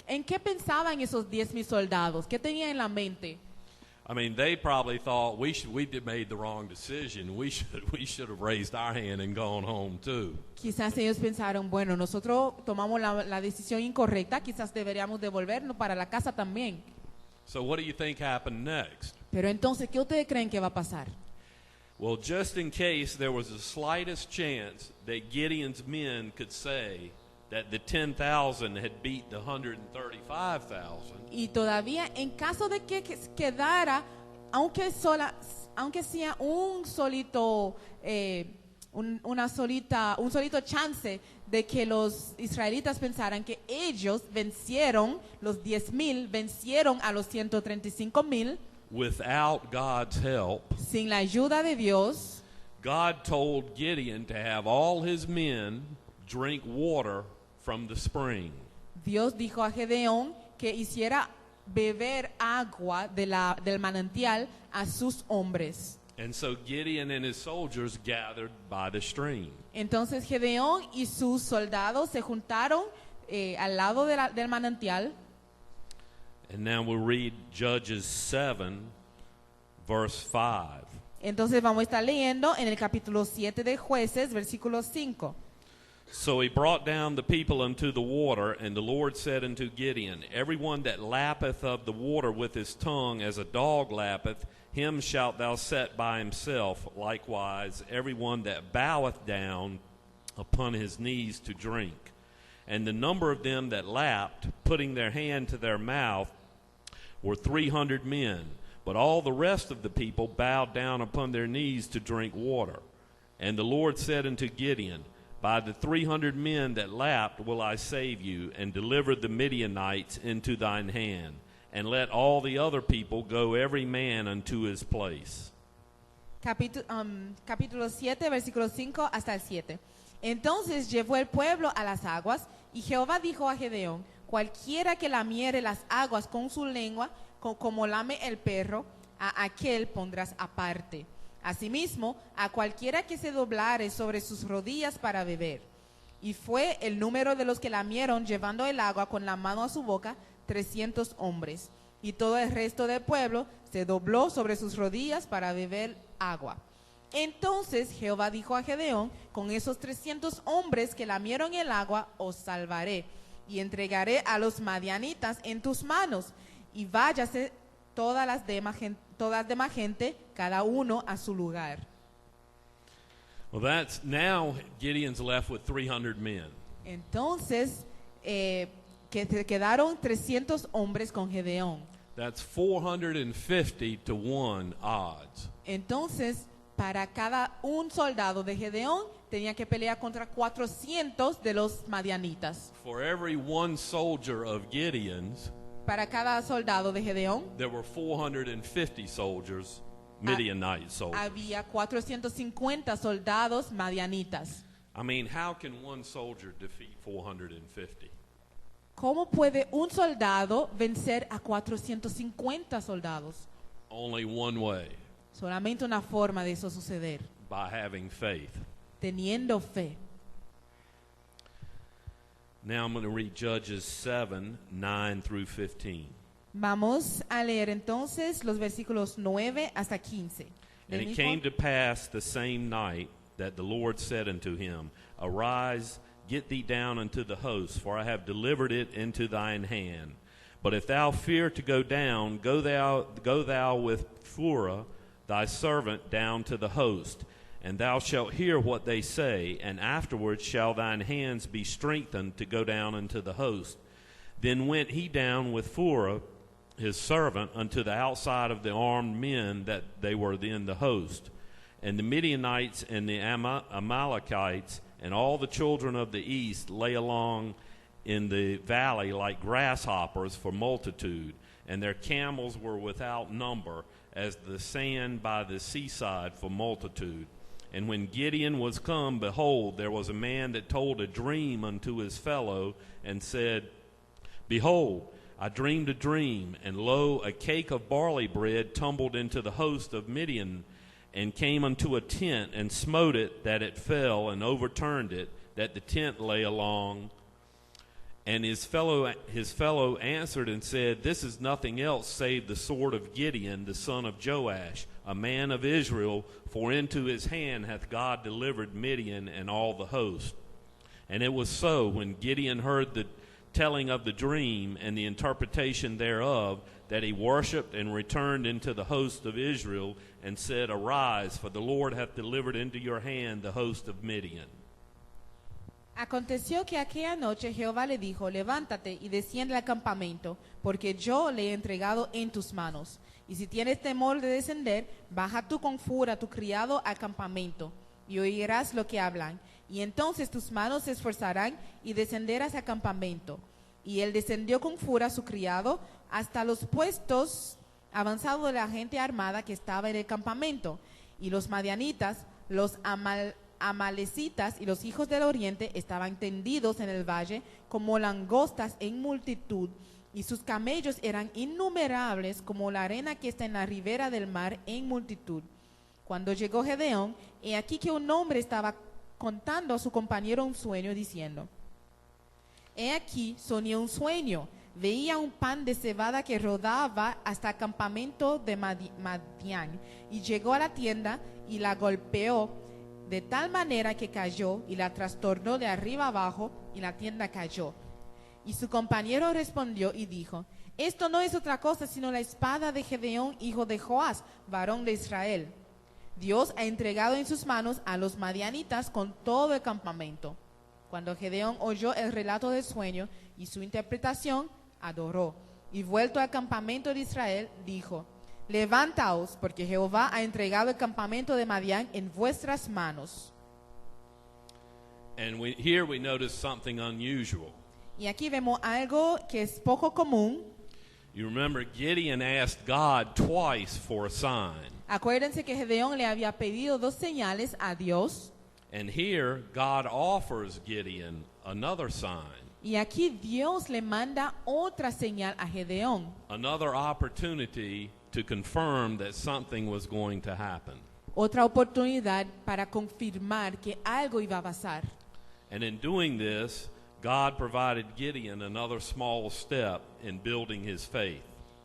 en qué pensaban esos 10,000 soldados, qué tenían en la mente. I mean, they probably thought we made the wrong decision. We should have raised our hand and gone home too. Quizás ellos pensaron, bueno, nosotros tomamos la decisión incorrecta, quizás deberíamos devolvernos para la casa también. So what do you think happened next? Pero entonces, ¿qué ustedes creen que va a pasar? Well, just in case there was the slightest chance that Gideon's men could say that the 10,000 had beat the 135,000, Y todavía, en caso de que quedara, aunque sea un solito chance de que los israelitas pensaran que ellos vencieron, los 10,000 vencieron a los 135,000 without God's help, sin la ayuda de Dios, God told Gideon to have all his men drink water from the spring. Dios dijo a Gedeón que hiciera beber agua del manantial a sus hombres. And so Gideon and his soldiers gathered by the stream. Entonces Gedeón y sus soldados se juntaron al lado del manantial. And now we'll read Judges 7, verse 5. Entonces vamos a estar leyendo en el capítulo 7 de Jueces, versículo 5. So he brought down the people unto the water, and the Lord said unto Gideon, everyone that lappeth of the water with his tongue as a dog lappeth, him shalt thou set by himself. Likewise, everyone that boweth down upon his knees to drink. And the number of them that lapped, putting their hand to their mouth, were 300 men. But all the rest of the people bowed down upon their knees to drink water. And the Lord said unto Gideon, by the 300 men that lapped will I save you, and deliver the Midianites into thine hand. And let all the other people go every man unto his place. Capítulo 7, versículo 5 hasta el 7. Entonces llevó el pueblo a las aguas, y Jehová dijo a Gedeón, cualquiera que lamiere las aguas con su lengua, como lame el perro, a aquel pondrás aparte. Asimismo, a cualquiera que se doblare sobre sus rodillas para beber. Y fue el número de los que lamieron llevando el agua con la mano a su boca, 300 hombres. Y todo el resto del pueblo se dobló sobre sus rodillas para beber agua. Entonces Jehová dijo a Gedeón, con esos 300 hombres que lamieron el agua, os salvaré, y entregaré a los madianitas en tus manos, y váyase todas las demás gente, cada uno a su lugar. Well, that's now Gideon's left with 300 men. Entonces, que se quedaron 300 hombres con Gedeón. That's 450 to 1 odds. Entonces, Para cada un soldado de Gedeón tenía que pelear contra 400 de los madianitas. For every one soldier of Gideon's, Para cada soldado de Gedeón there were 450 soldiers, Midianite soldiers. había 450 soldados madianitas. I mean, how can one soldier defeat 450? ¿Cómo puede un soldado vencer a 450 soldados? Only one way, Solamente una forma de eso suceder, by having faith. teniendo fe. Now I'm going to read Judges 7, 9 through 15. Vamos a leer entonces los versículos 9 hasta 15. And Del it mismo- came to pass the same night that the Lord said unto him, Arise, get thee down unto the host, for I have delivered it into thine hand. But if thou fear to go down, go thou with Phurah thy servant down to the host, and thou shalt hear what they say, and afterwards shall thine hands be strengthened to go down unto the host. Then went he down with Phurah his servant unto the outside of the armed men that they were in the host. And the Midianites and the Amalekites and all the children of the east lay along in the valley like grasshoppers for multitude, and their camels were without number, as the sand by the seaside for multitude. And when Gideon was come, behold, there was a man that told a dream unto his fellow, and said, Behold, I dreamed a dream, and lo, a cake of barley bread tumbled into the host of Midian, and came unto a tent, and smote it, that it fell, and overturned it, that the tent lay along. And his fellow answered and said, This is nothing else save the sword of Gideon, the son of Joash, a man of Israel, for into his hand hath God delivered Midian and all the host. And it was so, when Gideon heard the telling of the dream and the interpretation thereof, that he worshipped and returned into the host of Israel, and said, Arise, for the Lord hath delivered into your hand the host of Midian. Aconteció que aquella noche Jehová le dijo, levántate y desciende al campamento, porque yo le he entregado en tus manos. Y si tienes temor de descender, baja tú con Phurah tu criado al campamento, y oirás lo que hablan. Y entonces tus manos se esforzarán y descenderás al campamento. Y él descendió con Phurah su criado hasta los puestos avanzados de la gente armada que estaba en el campamento. Y los madianitas, los amalecitas y los hijos del oriente estaban tendidos en el valle como langostas en multitud, y sus camellos eran innumerables como la arena que está en la ribera del mar en multitud. Cuando llegó Gedeón, he aquí que un hombre estaba contando a su compañero un sueño, diciendo, he aquí soñé un sueño, veía un pan de cebada que rodaba hasta el campamento de Madián, y llegó a la tienda y la golpeó de tal manera que cayó y la trastornó de arriba abajo, y la tienda cayó. Y su compañero respondió y dijo, esto no es otra cosa sino la espada de Gedeón, hijo de Joás, varón de Israel. Dios ha entregado en sus manos a los madianitas con todo el campamento. Cuando Gedeón oyó el relato del sueño y su interpretación, adoró. Y vuelto al campamento de Israel, dijo, levantaos, porque Jehová ha entregado el campamento de Madián en vuestras manos. And here we notice something unusual. Y aquí vemos algo que es poco común. You remember Gideon asked God twice for a sign. Acuérdense que Gedeón le había pedido 2 señales a Dios. And here God offers Gideon another sign, Y aquí Dios le manda otra señal a Gedeón. another opportunity to confirm that something was going to happen. Otra oportunidad para confirmar que algo iba a pasar. And in doing this, God provided Gideon another small step in building his faith.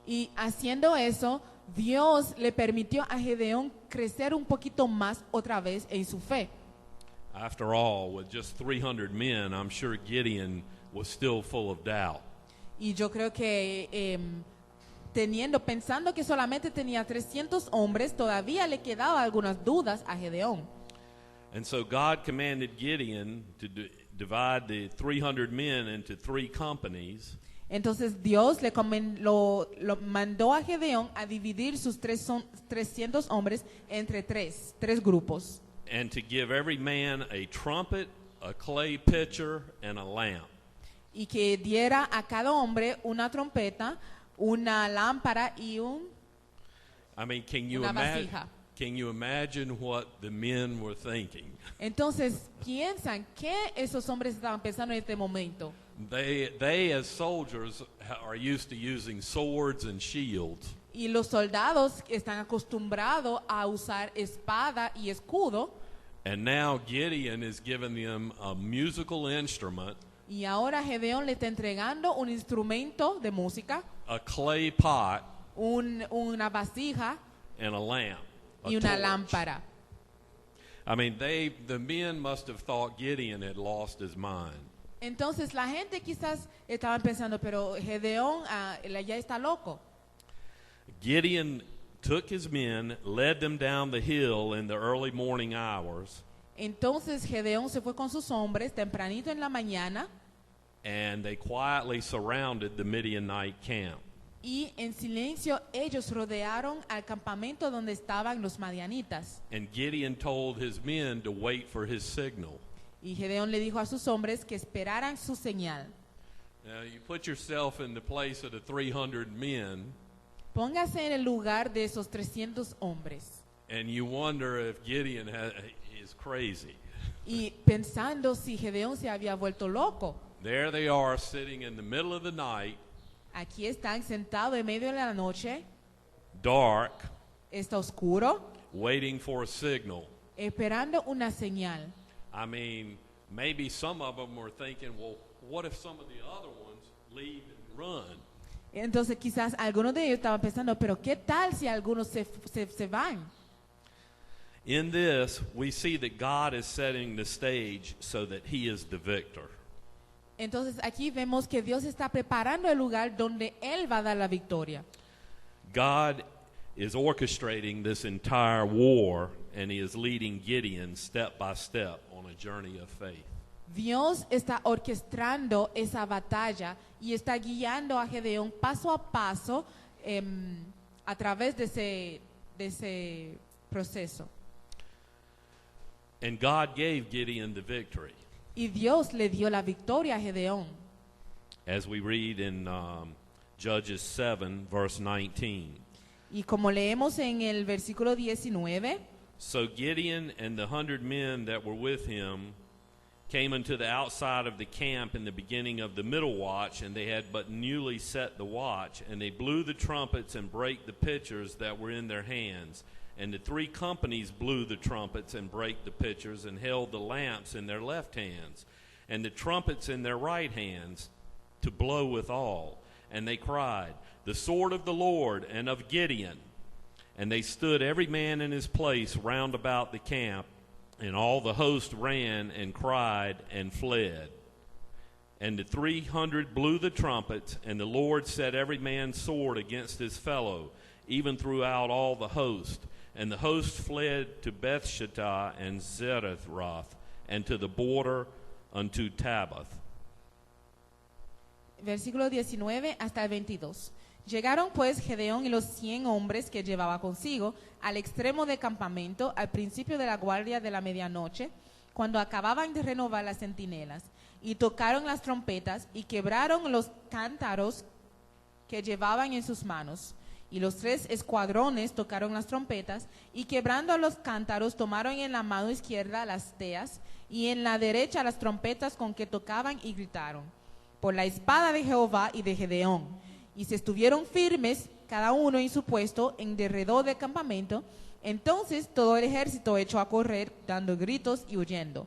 Y haciendo eso, Dios le permitió a Gedeón crecer un poquito más otra vez en su fe. After all, with just 300 men, I'm sure Gideon was still full of doubt. Y yo creo que pensando que solamente tenía 300 hombres, todavía le quedaban algunas dudas a Gedeón. And so God commanded Gideon to divide the 300 men into 3 companies. Entonces Dios lo mandó a Gedeón a dividir sus 300 hombres entre tres grupos. and to give every man a trumpet, a clay pitcher, and a lamp. Y que diera a cada hombre una trompeta, una lámpara y I mean, can you una imagine? vasija. Can you imagine what the men were thinking? Entonces piensan que esos hombres estaban pensando en este momento. They as soldiers are used to using swords and shields. Y los soldados están acostumbrados a usar espada y escudo. And now Gideon is giving them a musical instrument, Y ahora Gedeón le está entregando un instrumento de música, a clay pot, una vasija and a lamp. A y una torch. lámpara. I mean, the men must have thought Gideon had lost his mind. Entonces la gente quizás estaba pensando, pero Gedeón ya está loco. Gideon took his men, led them down the hill in the early morning hours, Entonces Gedeón se fue con sus hombres tempranito en la mañana and they quietly surrounded the Midianite camp. y en silencio ellos rodearon al campamento donde estaban los madianitas. And Gideon told his men to wait for his signal. Y Gedeón le dijo a sus hombres que esperaran su señal. Now, you put yourself in the place of the 300 men, Póngase en el lugar de esos 300 hombres. and you wonder if Gideon is crazy. Y pensando si Gedeón se había vuelto loco. There they are sitting in the middle of the night, Aquí están sentados en medio de la noche, dark, está oscuro, waiting for a signal. esperando una señal. I mean, maybe some of them were thinking, well, what if some of the other ones leave and run? Entonces quizás algunos de ellos estaban pensando, pero ¿qué tal si algunos se van? In this, we see that God is setting the stage so that he is the victor. Entonces aquí vemos que Dios está preparando el lugar donde Él va a dar la victoria. God is orchestrating this entire war, and he is leading Gideon step by step on a journey of faith. Dios está orquestando esa batalla y está guiando a Gedeón paso a paso a través de ese proceso. And God gave Gideon the victory. Y Dios le dio la victoria a Gedeón. As we read in Judges 7, verse 19. Y como leemos en el versículo 19, So Gideon and the 100 men that were with him came unto the outside of the camp in the beginning of the middle watch, and they had but newly set the watch, and they blew the trumpets and brake the pitchers that were in their hands. And the 3 companies blew the trumpets and brake the pitchers and held the lamps in their left hands, and the trumpets in their right hands to blow withal. And they cried, The sword of the Lord and of Gideon. And they stood every man in his place round about the camp, and all the host ran and cried and fled. And the 300 blew the trumpets, and the Lord set every man's sword against his fellow, even throughout all the host. And the host fled to Bethshittah and Zerethroth, and to the border unto Tabbath. versículo 19 hasta el 22. Llegaron pues Gedeón y los 100 hombres que llevaba consigo al extremo del campamento al principio de la guardia de la medianoche, cuando acababan de renovar las centinelas, y tocaron las trompetas y quebraron los cántaros que llevaban en sus manos. Y los 3 escuadrones tocaron las trompetas, y quebrando los cántaros tomaron en la mano izquierda las teas, y en la derecha las trompetas con que tocaban, y gritaron, por la espada de Jehová y de Gedeón. Y se estuvieron firmes, cada uno en su puesto, en derredor del campamento. Entonces todo el ejército echó a correr, dando gritos y huyendo.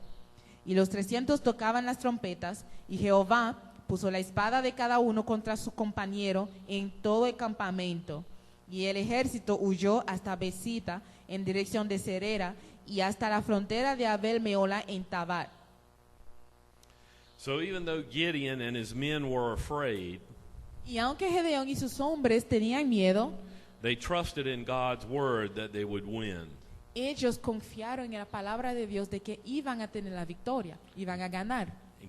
Y los 300 tocaban las trompetas, y Jehová puso la espada de cada uno contra su compañero en todo el campamento. Y el ejército huyó hasta Besita, en dirección de Serera, y hasta la frontera de Abel Meola en Tabar. So even though Gideon and his men were afraid, Y aunque Gedeón y sus hombres tenían miedo, they trusted in God's word that they would win. ellos confiaron en la palabra de Dios de que iban a tener la victoria, iban a ganar.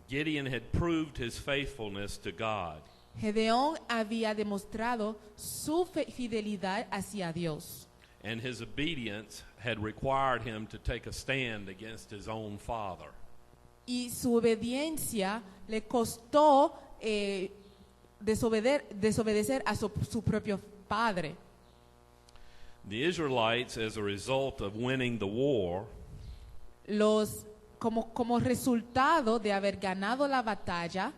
Gideon had proved his faithfulness to God. Gedeón había demostrado su fidelidad hacia Dios. and his obedience had required him to take a stand against his own father. Y su obediencia le costó desobedecer a su propio padre. The Israelites, as a result of winning the war, Como resultado de haber ganado la batalla,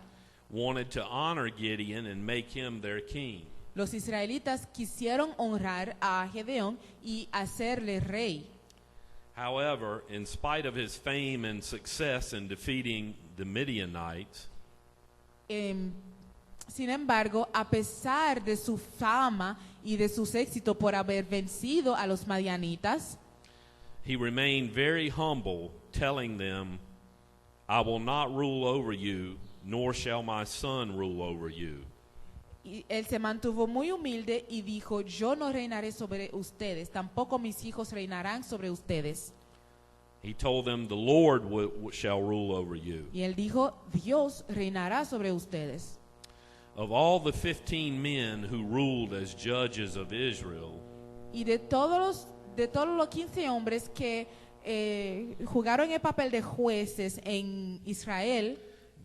wanted to honor Gideon and make him their king. los israelitas quisieron honrar a Gedeón y hacerle rey. However, in spite of his fame and success in defeating the Midianites, Sin embargo, a pesar de su fama y de sus éxitos por haber vencido a los madianitas, he remained very humble, telling them, I will not rule over you, nor shall my son rule over you. y él se mantuvo muy humilde y dijo, yo no reinaré sobre ustedes, tampoco mis hijos reinarán sobre ustedes. He told them, the Lord shall rule over you. Y él dijo, Dios reinará sobre ustedes. Of all the 15 men who ruled as judges of Israel, Y de todos los 15 hombres que jugaron el papel de jueces en Israel,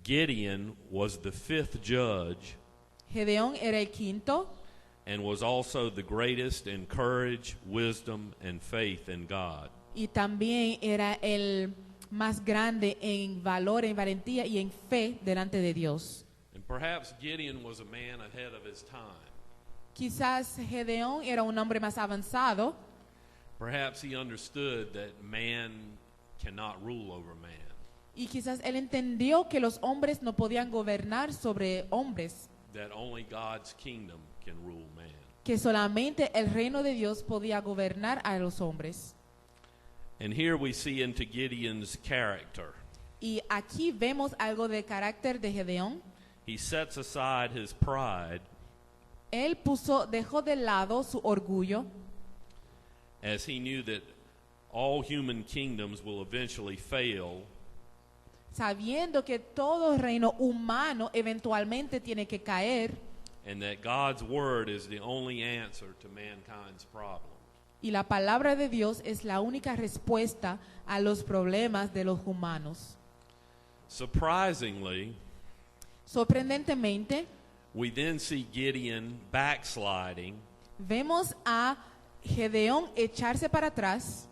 Gideon was the 5th judge Gedeón era el quinto and was also the greatest in courage, wisdom, and faith in God. y también era el más grande en valor, en valentía y en fe delante de Dios. And perhaps Gideon was a man ahead of his time. Quizás Gedeón era un hombre más avanzado. Perhaps he understood that man cannot rule over man. Y quizás él entendió que los hombres no podían gobernar sobre hombres, That only God's kingdom can rule man. que solamente el reino de Dios podía gobernar a los hombres. And here we see into Gideon's character. Y aquí vemos algo del carácter de Gedeón. He sets aside his pride Él dejó de lado su orgullo, as he knew that all human kingdoms will eventually fail, sabiendo que todo reino humano eventualmente tiene que caer and that God's word is the only answer to mankind's problems. y la palabra de Dios es la única respuesta a los problemas de los humanos. Surprisingly, Sorprendentemente, we then see Gideon backsliding vemos a Gedeón echarse para atrás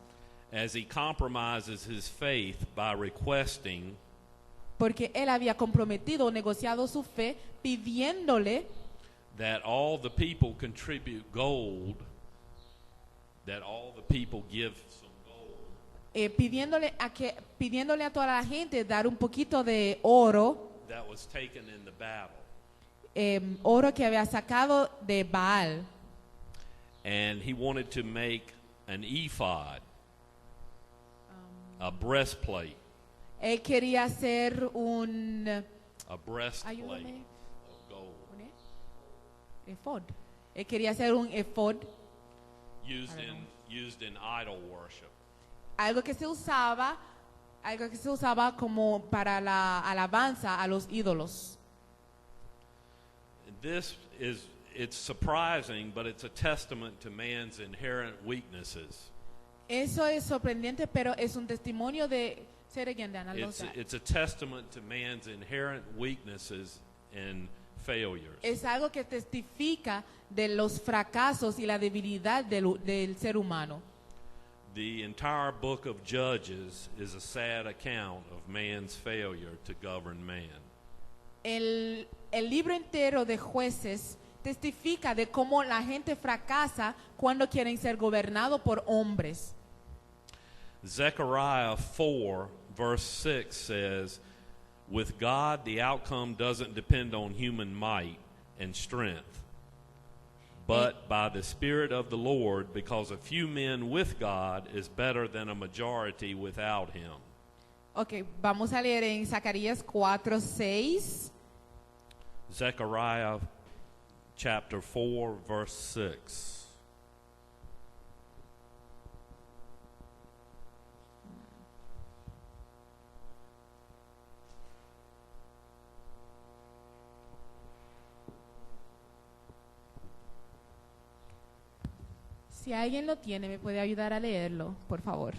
as he compromises his faith by requesting porque él había comprometido o negociado su fe pidiéndole that all the people contribute gold, that all the people give some gold pidiéndole a toda la gente dar un poquito de oro, that was taken in the battle. oro que había sacado de Baal. And he wanted to make an ephod, a breastplate, Él quería hacer a breastplate ayúdame, of gold un efod. Él quería hacer un efod, used in idol worship. algo que se usaba como para la alabanza a los ídolos. It's surprising, but it's a testament to man's inherent weaknesses. Eso es sorprendente, pero es un testimonio de say it again, Dan, I lost that. It's a testament to man's inherent weaknesses and failures. Es algo que testifica de los fracasos y la debilidad del ser humano. The entire book of Judges is a sad account of man's failure to govern man. El libro entero de Jueces testifica de cómo la gente fracasa cuando quieren ser gobernados por hombres. Zechariah 4, verse 6 says, with God, the outcome doesn't depend on human might and strength, but by the Spirit of the Lord, because a few men with God is better than a majority without him. Ok, vamos a leer en Zacarías 4:6. Zechariah chapter 4, verse 6. Si alguien lo tiene, ¿me puede ayudar a leerlo, por favor?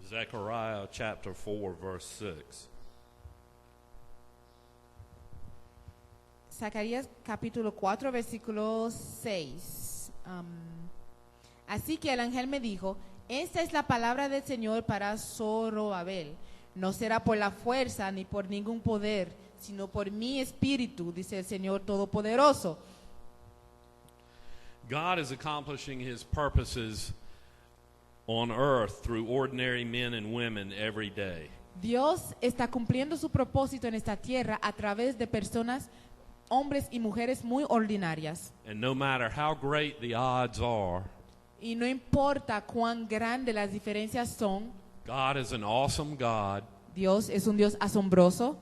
Zechariah chapter 4, verse 6. Zacarías capítulo 4, versículo 6. Así que el ángel me dijo, esta es la palabra del Señor para Zorobabel. No será por la fuerza ni por ningún poder, sino por mi espíritu, dice el Señor Todopoderoso. God is accomplishing his purposes on earth through ordinary men and women every day. Dios está cumpliendo su propósito en esta tierra a través de personas, hombres y mujeres muy ordinarias. And no matter how great the odds are, Y no importa cuán grandes las diferencias son, God is an awesome God. Dios es un Dios asombroso,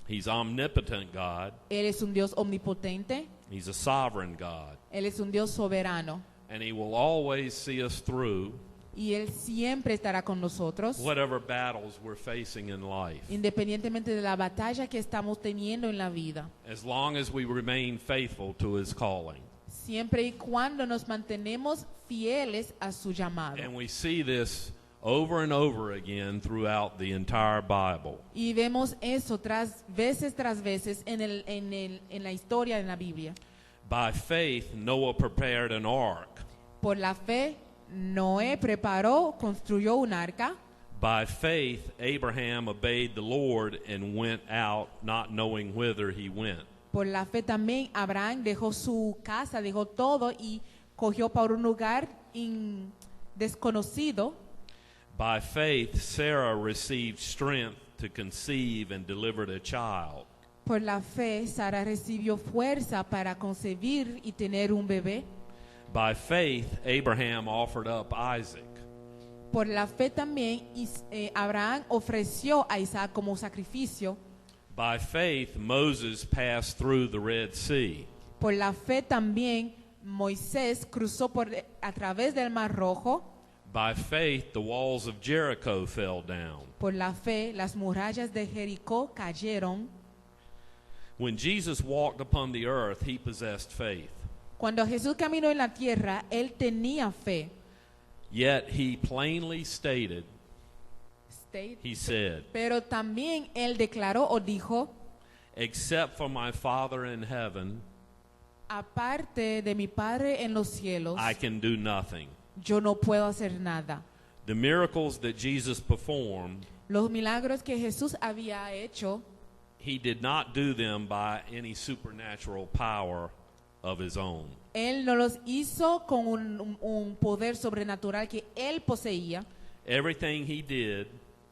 He's omnipotent God. Él es un Dios omnipotente, He's a sovereign God. Él es un Dios soberano. And he will always see us through Y Él siempre estará con nosotros, whatever battles we're facing in life, independientemente de la batalla que estamos teniendo en la vida, as long as we remain faithful to his calling. siempre y cuando nos mantenemos fieles a su llamado. And we see this over and over again throughout the entire Bible. Y vemos eso tras veces en la historia de la Biblia. By faith, Noah prepared an ark. Por la fe, Noé preparó, construyó un arca. By faith, Abraham obeyed the Lord and went out, not knowing whither he went. Por la fe también Abraham dejó su casa, dejó todo y cogió para un lugar desconocido. By faith, Sarah received strength to conceive and delivered a child. Por la fe, Sara recibió fuerza para concebir y tener un bebé. By faith, Abraham offered up Isaac. Por la fe también Abraham ofreció a Isaac como sacrificio. By faith, Moses passed through the Red Sea. Por la fe también Moisés cruzó a través del Mar Rojo. By faith, the walls of Jericho fell down. Por la fe, las murallas de Jericó cayeron. When Jesus walked upon the earth, he possessed faith. Cuando Jesús caminó en la tierra, él tenía fe. Yet he plainly stated, he said, Pero también él declaró o dijo, except for my Father in heaven, aparte de mi Padre en los cielos, I can do nothing. yo no puedo hacer nada. The miracles that Jesus performed, Los milagros que Jesús había hecho, he did not do them by any supernatural power of his own. él no los hizo con un poder sobrenatural que él poseía. Everything he did,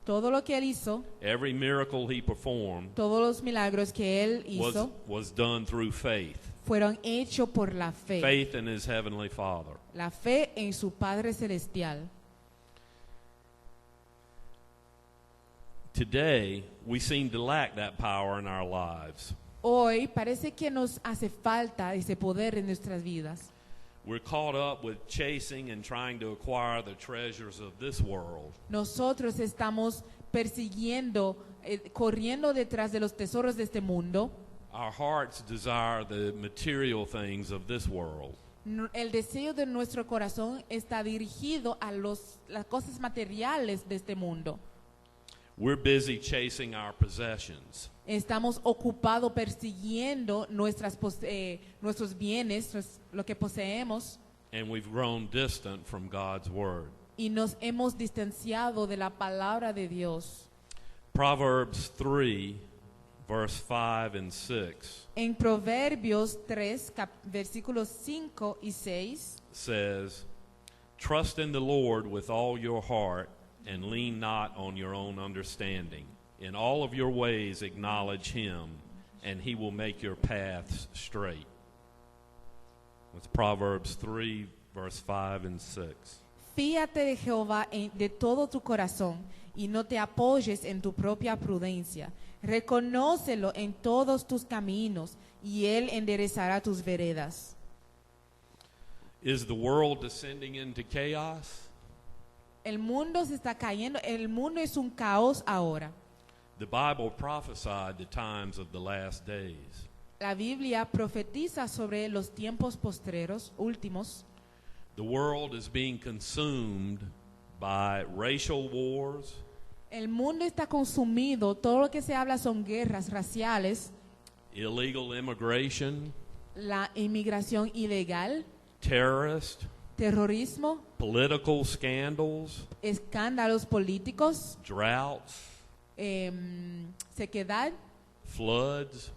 Todo lo que él hizo, every miracle he performed, todos los milagros que él hizo, was done through faith. fueron hechos por la fe. Faith in his heavenly Father. La fe en su Padre Celestial. Today, we seem to lack that power in our lives. Hoy parece que nos hace falta ese poder en nuestras vidas. We're caught up with chasing and trying to acquire the treasures of this world. Nosotros estamos persiguiendo, corriendo detrás de los tesoros de este mundo. Our hearts desire the material things of this world. El deseo de nuestro corazón está dirigido a las cosas materiales de este mundo. We're busy chasing our possessions. Estamos ocupados persiguiendo nuestros bienes, lo que poseemos, And we've grown distant from God's word. y nos hemos distanciado de la palabra de Dios. Proverbs 3, verse 5 and 6 En Proverbios 3, versículos 5 y 6, says, trust in the Lord with all your heart and lean not on your own understanding. In all of your ways acknowledge him, and he will make your paths straight. That's Proverbs 3, verse 5 and 6. Fíate de Jehová de todo tu corazón y no te apoyes en tu propia prudencia. Reconócelo en todos tus caminos y él enderezará tus veredas. Is the world descending into chaos? El mundo se está cayendo, el mundo es un caos ahora. The Bible prophesied the times of the last days. La Biblia profetiza sobre los tiempos postreros, últimos. The world is being consumed by racial wars, El mundo está consumido, todo lo que se habla son guerras raciales, illegal immigration, la inmigración ilegal, terrorist, terrorismo, political scandals, escándalos políticos, droughts, sequedad, floods,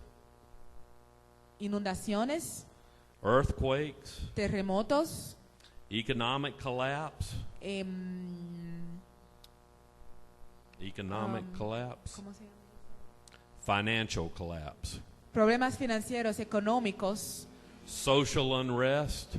inundaciones, earthquakes, terremotos, economic collapse, collapse, ¿cómo se llama? financial collapse, Problemas financieros, económicos, social unrest,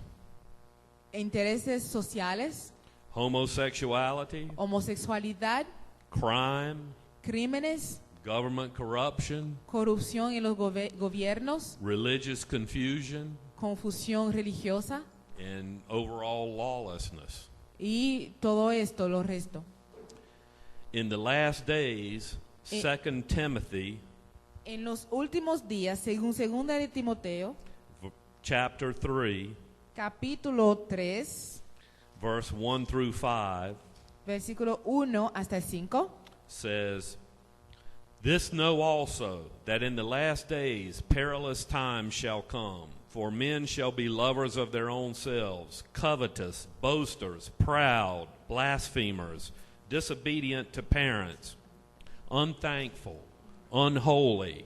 intereses sociales, homosexuality, homosexualidad, crime, crímenes, government corruption, corrupción en los gobiernos, religious confusion, confusión religiosa and overall lawlessness. y todo esto, lo resto. In the last days, 2 Timothy En los últimos días, según segunda de Timoteo, chapter 3, capítulo 3, verse 1 through 5 versículo 1 hasta el 5, says, "This know also, that in the last days perilous times shall come. For men shall be lovers of their own selves, covetous, boasters, proud, blasphemers, disobedient to parents, unthankful, unholy,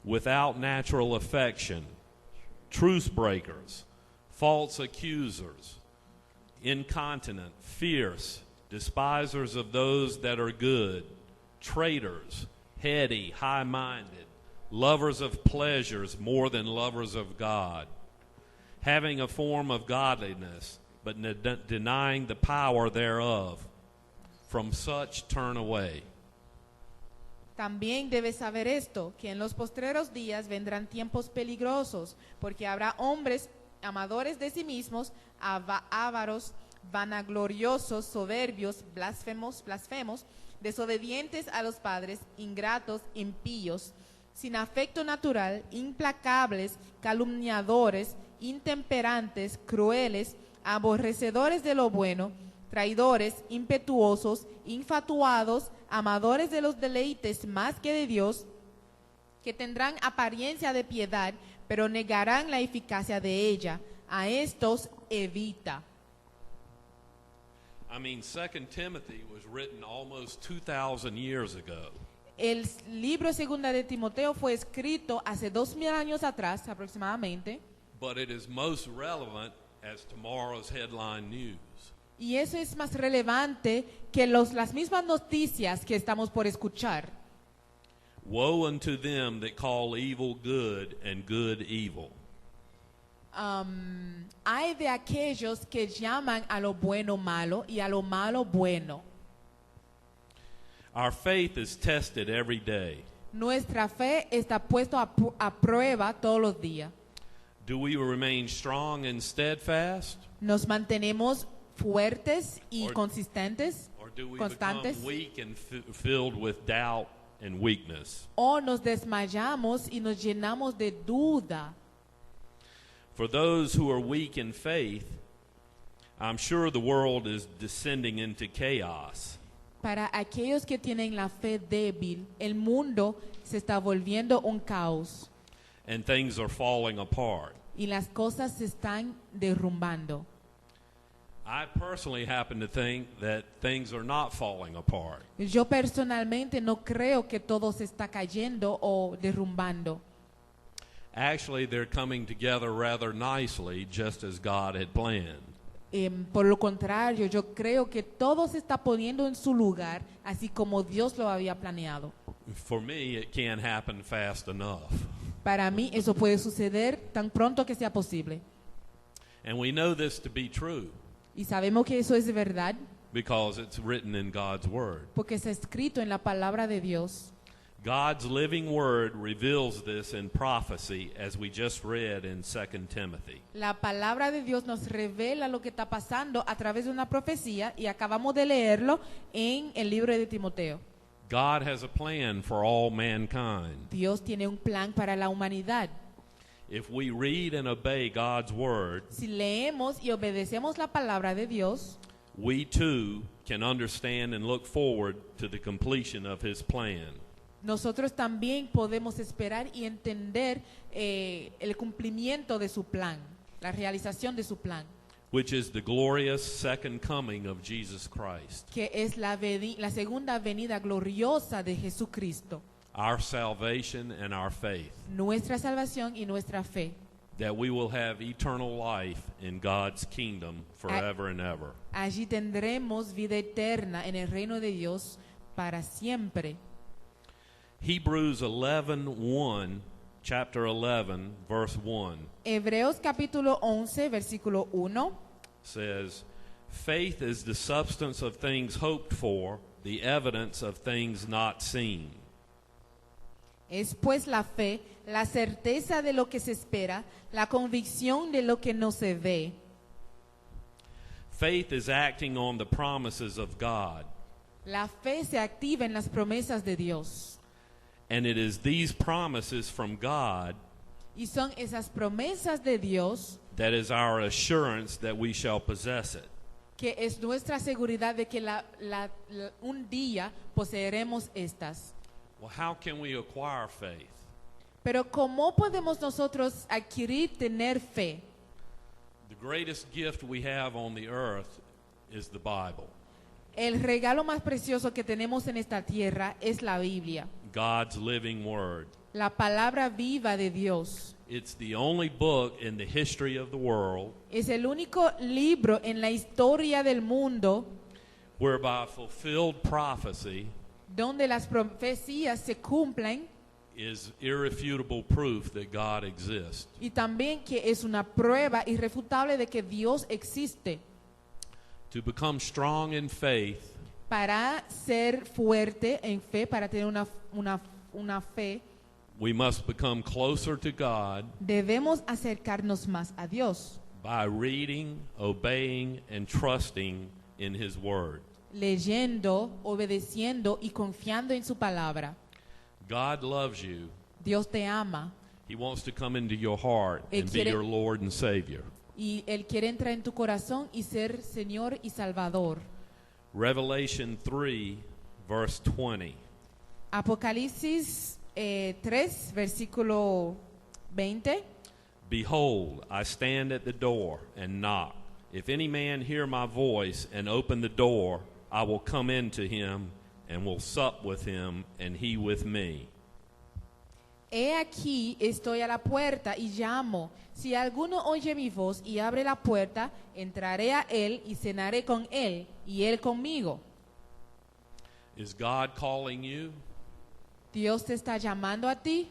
without natural affection, truce breakers, false accusers, incontinent, fierce, despisers of those that are good, traitors, heady, high-minded, lovers of pleasures more than lovers of God, having a form of godliness, but denying the power thereof. From such turn away." También debes saber esto, que en los postreros días vendrán tiempos peligrosos, porque habrá hombres amadores de sí mismos, ávaros, vanagloriosos, soberbios, blasfemos, desobedientes a los padres, ingratos, impíos, sin afecto natural, implacables, calumniadores, intemperantes, crueles, aborrecedores de lo bueno, traidores, impetuosos, infatuados, amadores de los deleites más que de Dios, que tendrán apariencia de piedad, pero negarán la eficacia de ella. A estos evita. I mean, 2 Timothy was written almost 2,000 years ago. El libro segunda de Timoteo fue escrito hace 2000 años atrás aproximadamente, But it is most relevant as tomorrow's headline news. y eso es más relevante que las mismas noticias que estamos por escuchar. Woe unto them that call evil good and good evil. Hay de aquellos que llaman a lo bueno malo y a lo malo bueno. Our faith is tested every day. Nuestra fe está puesta a prueba todos los días. Do we remain strong and steadfast? Nos mantenemos fuertes y Or- consistentes, Or do we constantes, become weak and filled with doubt and weakness? o nos desmayamos y nos llenamos de duda. For those who are weak in faith, I'm sure the world is descending into chaos. Para aquellos que tienen la fe débil, el mundo se está volviendo un caos And things are falling apart. y las cosas se están derrumbando. I personally happen to think that things are not falling apart. Yo personalmente no creo que todo se está cayendo o derrumbando. Actually, they're coming together rather nicely, just as God had planned. Por lo contrario, yo creo que todo se está poniendo en su lugar, así como Dios lo había planeado. For me, it can't happen fast enough. Para mí eso puede suceder tan pronto que sea posible. And we know this to be true Y sabemos que eso es verdad because it's written in God's Word. porque está escrito en la palabra de Dios. God's living word reveals this in prophecy, as we just read in 2 Timothy. La palabra de Dios nos revela lo que está pasando a través de una profecía y acabamos de leerlo en el libro de Timoteo. God has a plan for all mankind. Dios tiene un plan para la humanidad. If we read and obey God's word, Si leemos y obedecemos la palabra de Dios, we too can understand and look forward to the completion of his plan. nosotros también podemos esperar y entender el cumplimiento de su plan, la realización de su plan, Which is the glorious second coming of Jesus Christ, que es la segunda venida gloriosa de Jesucristo, our salvation and our faith, nuestra salvación y nuestra fe. that we will have eternal life in God's kingdom forever and ever. Allí tendremos vida eterna en el reino de Dios para siempre. Hebrews 11:1, chapter 11, verse 1 Hebreos capítulo 11, versículo 1. says, "Faith is the substance of things hoped for, the evidence of things not seen." Es pues la fe, la certeza de lo que se espera, la convicción de lo que no se ve. Faith is acting on the promises of God, La fe se activa en las promesas de Dios. and it is these promises from God Y son esas promesas de Dios that is our assurance that we shall possess it. que es nuestra seguridad de que un día poseeremos estas. Well, how can we acquire faith? Pero ¿cómo podemos nosotros adquirir, tener fe? The greatest gift we have on the earth is the Bible, El regalo más precioso que tenemos en esta tierra es la Biblia, God's living word. la palabra viva de Dios. It's the only book in the history of the world Es el único libro en la historia del mundo whereby fulfilled prophecy donde las profecías se cumplen is irrefutable proof that God exists. y también que es una prueba irrefutable de que Dios existe. To become strong in faith, Para ser fuerte en fe, para tener una fe, we must become closer to God debemos acercarnos más a Dios, by reading, obeying, and trusting in His Word. leyendo, obedeciendo y confiando en su palabra. God loves you. Dios te ama He wants to come into your heart Él and be quiere- your Lord and Savior. y Él quiere entrar en tu corazón y ser Señor y Salvador. Revelation 3, verse 20. Apocalipsis 3, versículo 20. Behold, I stand at the door and knock. If any man hear my voice and open the door, I will come into him and will sup with him and he with me. He aquí, estoy a la puerta y llamo. Si alguno oye mi voz y abre la puerta, entraré a él y cenaré con él y él conmigo. Is God calling you? Dios te está llamando a ti.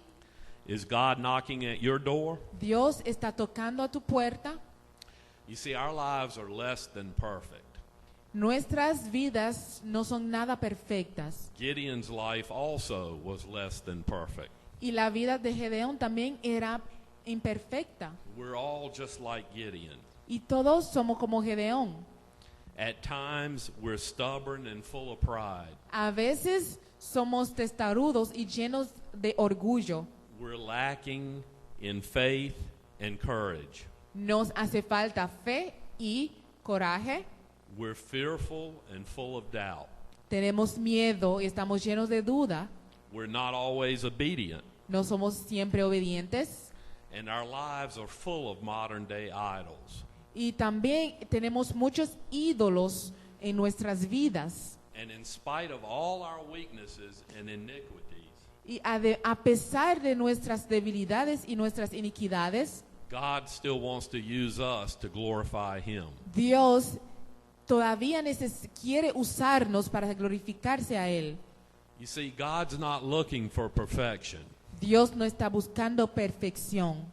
Is God knocking at your door? Dios está tocando a tu puerta. You see, our lives are less than perfect. Nuestras vidas no son nada perfectas. Gideon's life also was less than perfect. Y la vida de Gedeón también era imperfecta. We're all just like Gideon. Y todos somos como Gedeón. At times, we're stubborn and full of pride. A veces somos testarudos y llenos de orgullo. We're lacking in faith and courage. Nos hace falta fe y coraje. We're fearful and full of doubt. Tenemos miedo y estamos llenos de duda. We're not always obedient. No somos siempre obedientes. And our lives are full of modern day idols. Y también tenemos muchos ídolos en nuestras vidas. And in spite of all our weaknesses and iniquities, Y a pesar de nuestras debilidades y nuestras iniquidades, God still wants to use us to glorify Him. Dios todavía quiere usarnos para glorificarse a Él. You see, God's not looking for perfection. Dios no está buscando perfección.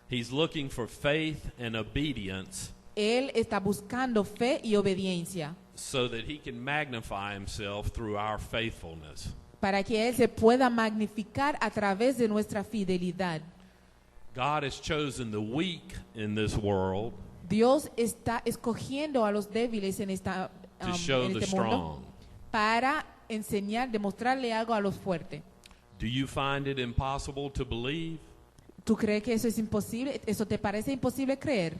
He's looking for faith and obedience Él está buscando fe y obediencia so that He can magnify Himself through our faithfulness. para que Él se pueda magnificar a través de nuestra fidelidad. God has chosen the weak in this world Dios está escogiendo a los débiles en, to show en the este mundo strong. para enseñar, demostrarle algo a los fuertes. Do you find it impossible to believe? ¿Tú crees que eso es imposible? ¿Eso te parece imposible creer?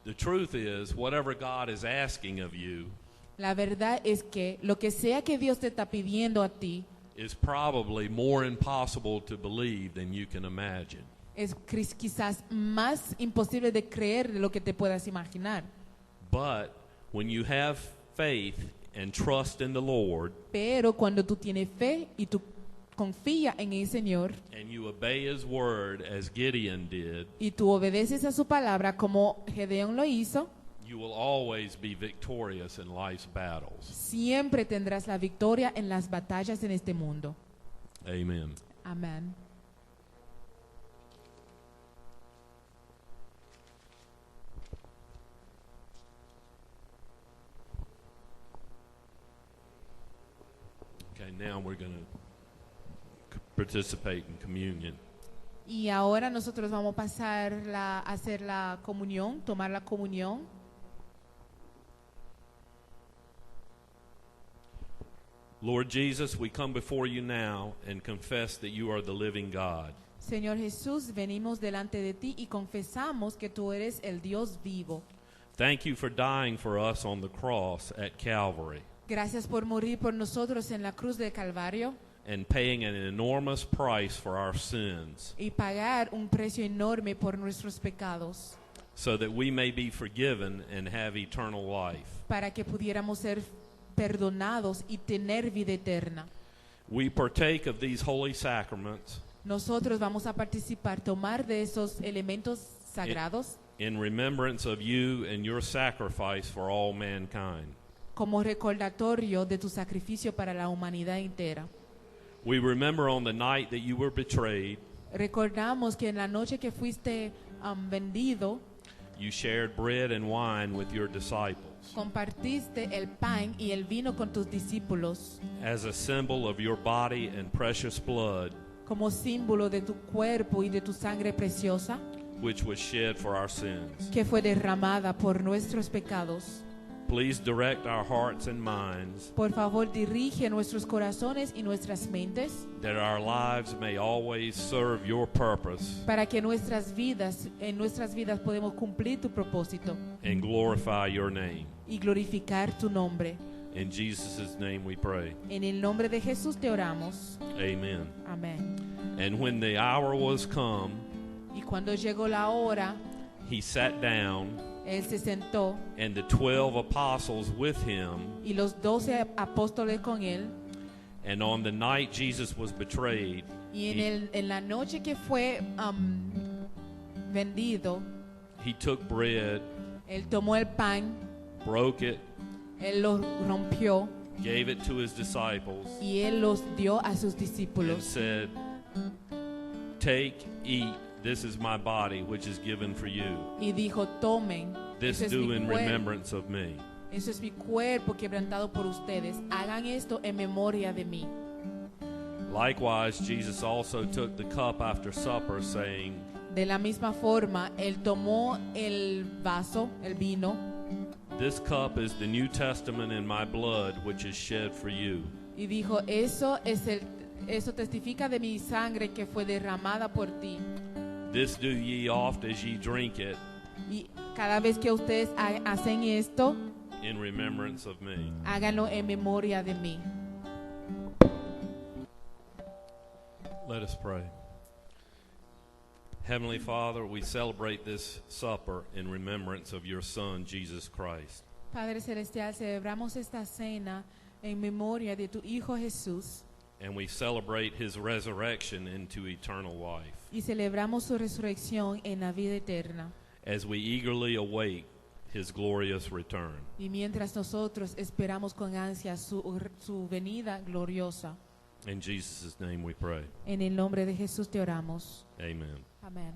The truth is, whatever God is asking of you La verdad es que lo que sea que Dios te está pidiendo a ti is probably more impossible to believe than you can imagine. es quizás más imposible de creer de lo que te puedas imaginar. But when you have faith and trust in the Lord, Pero cuando tú tienes fe y tú confías en el Señor and you obey His word as Gideon did, y tú obedeces a su palabra como Gedeón lo hizo, you will always be victorious in life's battles. siempre tendrás la victoria en las batallas en este mundo. Amen. Amén. Okay, now we're going to participate in communion. Y ahora nosotros vamos a pasar a hacer la comunión, tomar la comunión. Lord Jesus, we come before you now and confess that you are the living God. Señor Jesús, venimos delante de ti y confesamos que tú eres el Dios vivo. Thank you for dying for us on the cross at Calvary Gracias por morir por nosotros en la cruz del Calvario and paying an enormous price for our sins y pagar un precio enorme por nuestros pecados so that we may be forgiven and have eternal life. para que pudiéramos ser perdonados y tener vida eterna. We partake of these holy sacraments Nosotros vamos a participar, tomar de esos elementos sagrados in remembrance of you and your sacrifice for all mankind. como recordatorio de tu sacrificio para la humanidad entera. We remember on the night that you were betrayed, Recordamos que en la noche que fuiste vendido, you shared bread and wine with your disciples compartiste el pan y el vino con tus discípulos as a symbol of your body and precious blood, como símbolo de tu cuerpo y de tu sangre preciosa which was shed for our sins. que fue derramada por nuestros pecados. Please direct our hearts and minds Por favor, dirige nuestros corazones y nuestras mentes that our lives may always serve your purpose para que en nuestras vidas podemos cumplir tu propósito and glorify your name. y glorificar tu nombre. In Jesus' name we pray. En el nombre de Jesús te oramos. Amen. Amén. And when the hour was come, Y cuando llegó la hora, he sat down, Él se sentó and the 12 apostles with him. y los 12 apóstoles con Él. And on the night Jesus was betrayed, Y en la noche que fue vendido, he took bread, Él tomó el pan, broke it, Él lo rompió gave it to his disciples, y Él los dio a sus and discípulos. said, "Take, eat, this is my body, which is given for you. Y dijo, tomen, This ese es do mi in cuerpo. remembrance of me." Eso es mi cuerpo quebrantado por ustedes. Hagan esto en memoria de mí. Likewise, Jesus also took the cup after supper, saying, De la misma forma, Él tomó el vaso, el vino, "This cup is the New Testament in my blood, which is shed for you. y dijo, eso testifica de mi sangre que fue derramada por ti. This do ye oft as ye drink it Y cada vez que ustedes hacen esto, in remembrance of me." háganlo en memoria de mí. Let us pray. Heavenly Father, we celebrate this supper in remembrance of your Son, Jesus Christ. Padre Celestial, celebramos esta cena en memoria de tu Hijo Jesús And we celebrate his resurrection into eternal life y celebramos su resurrección en la vida eterna. as we eagerly await his glorious return. Y mientras nosotros esperamos con ansia su venida gloriosa, In Jesus' name we pray. en el nombre de Jesús te oramos. Amen. Amén.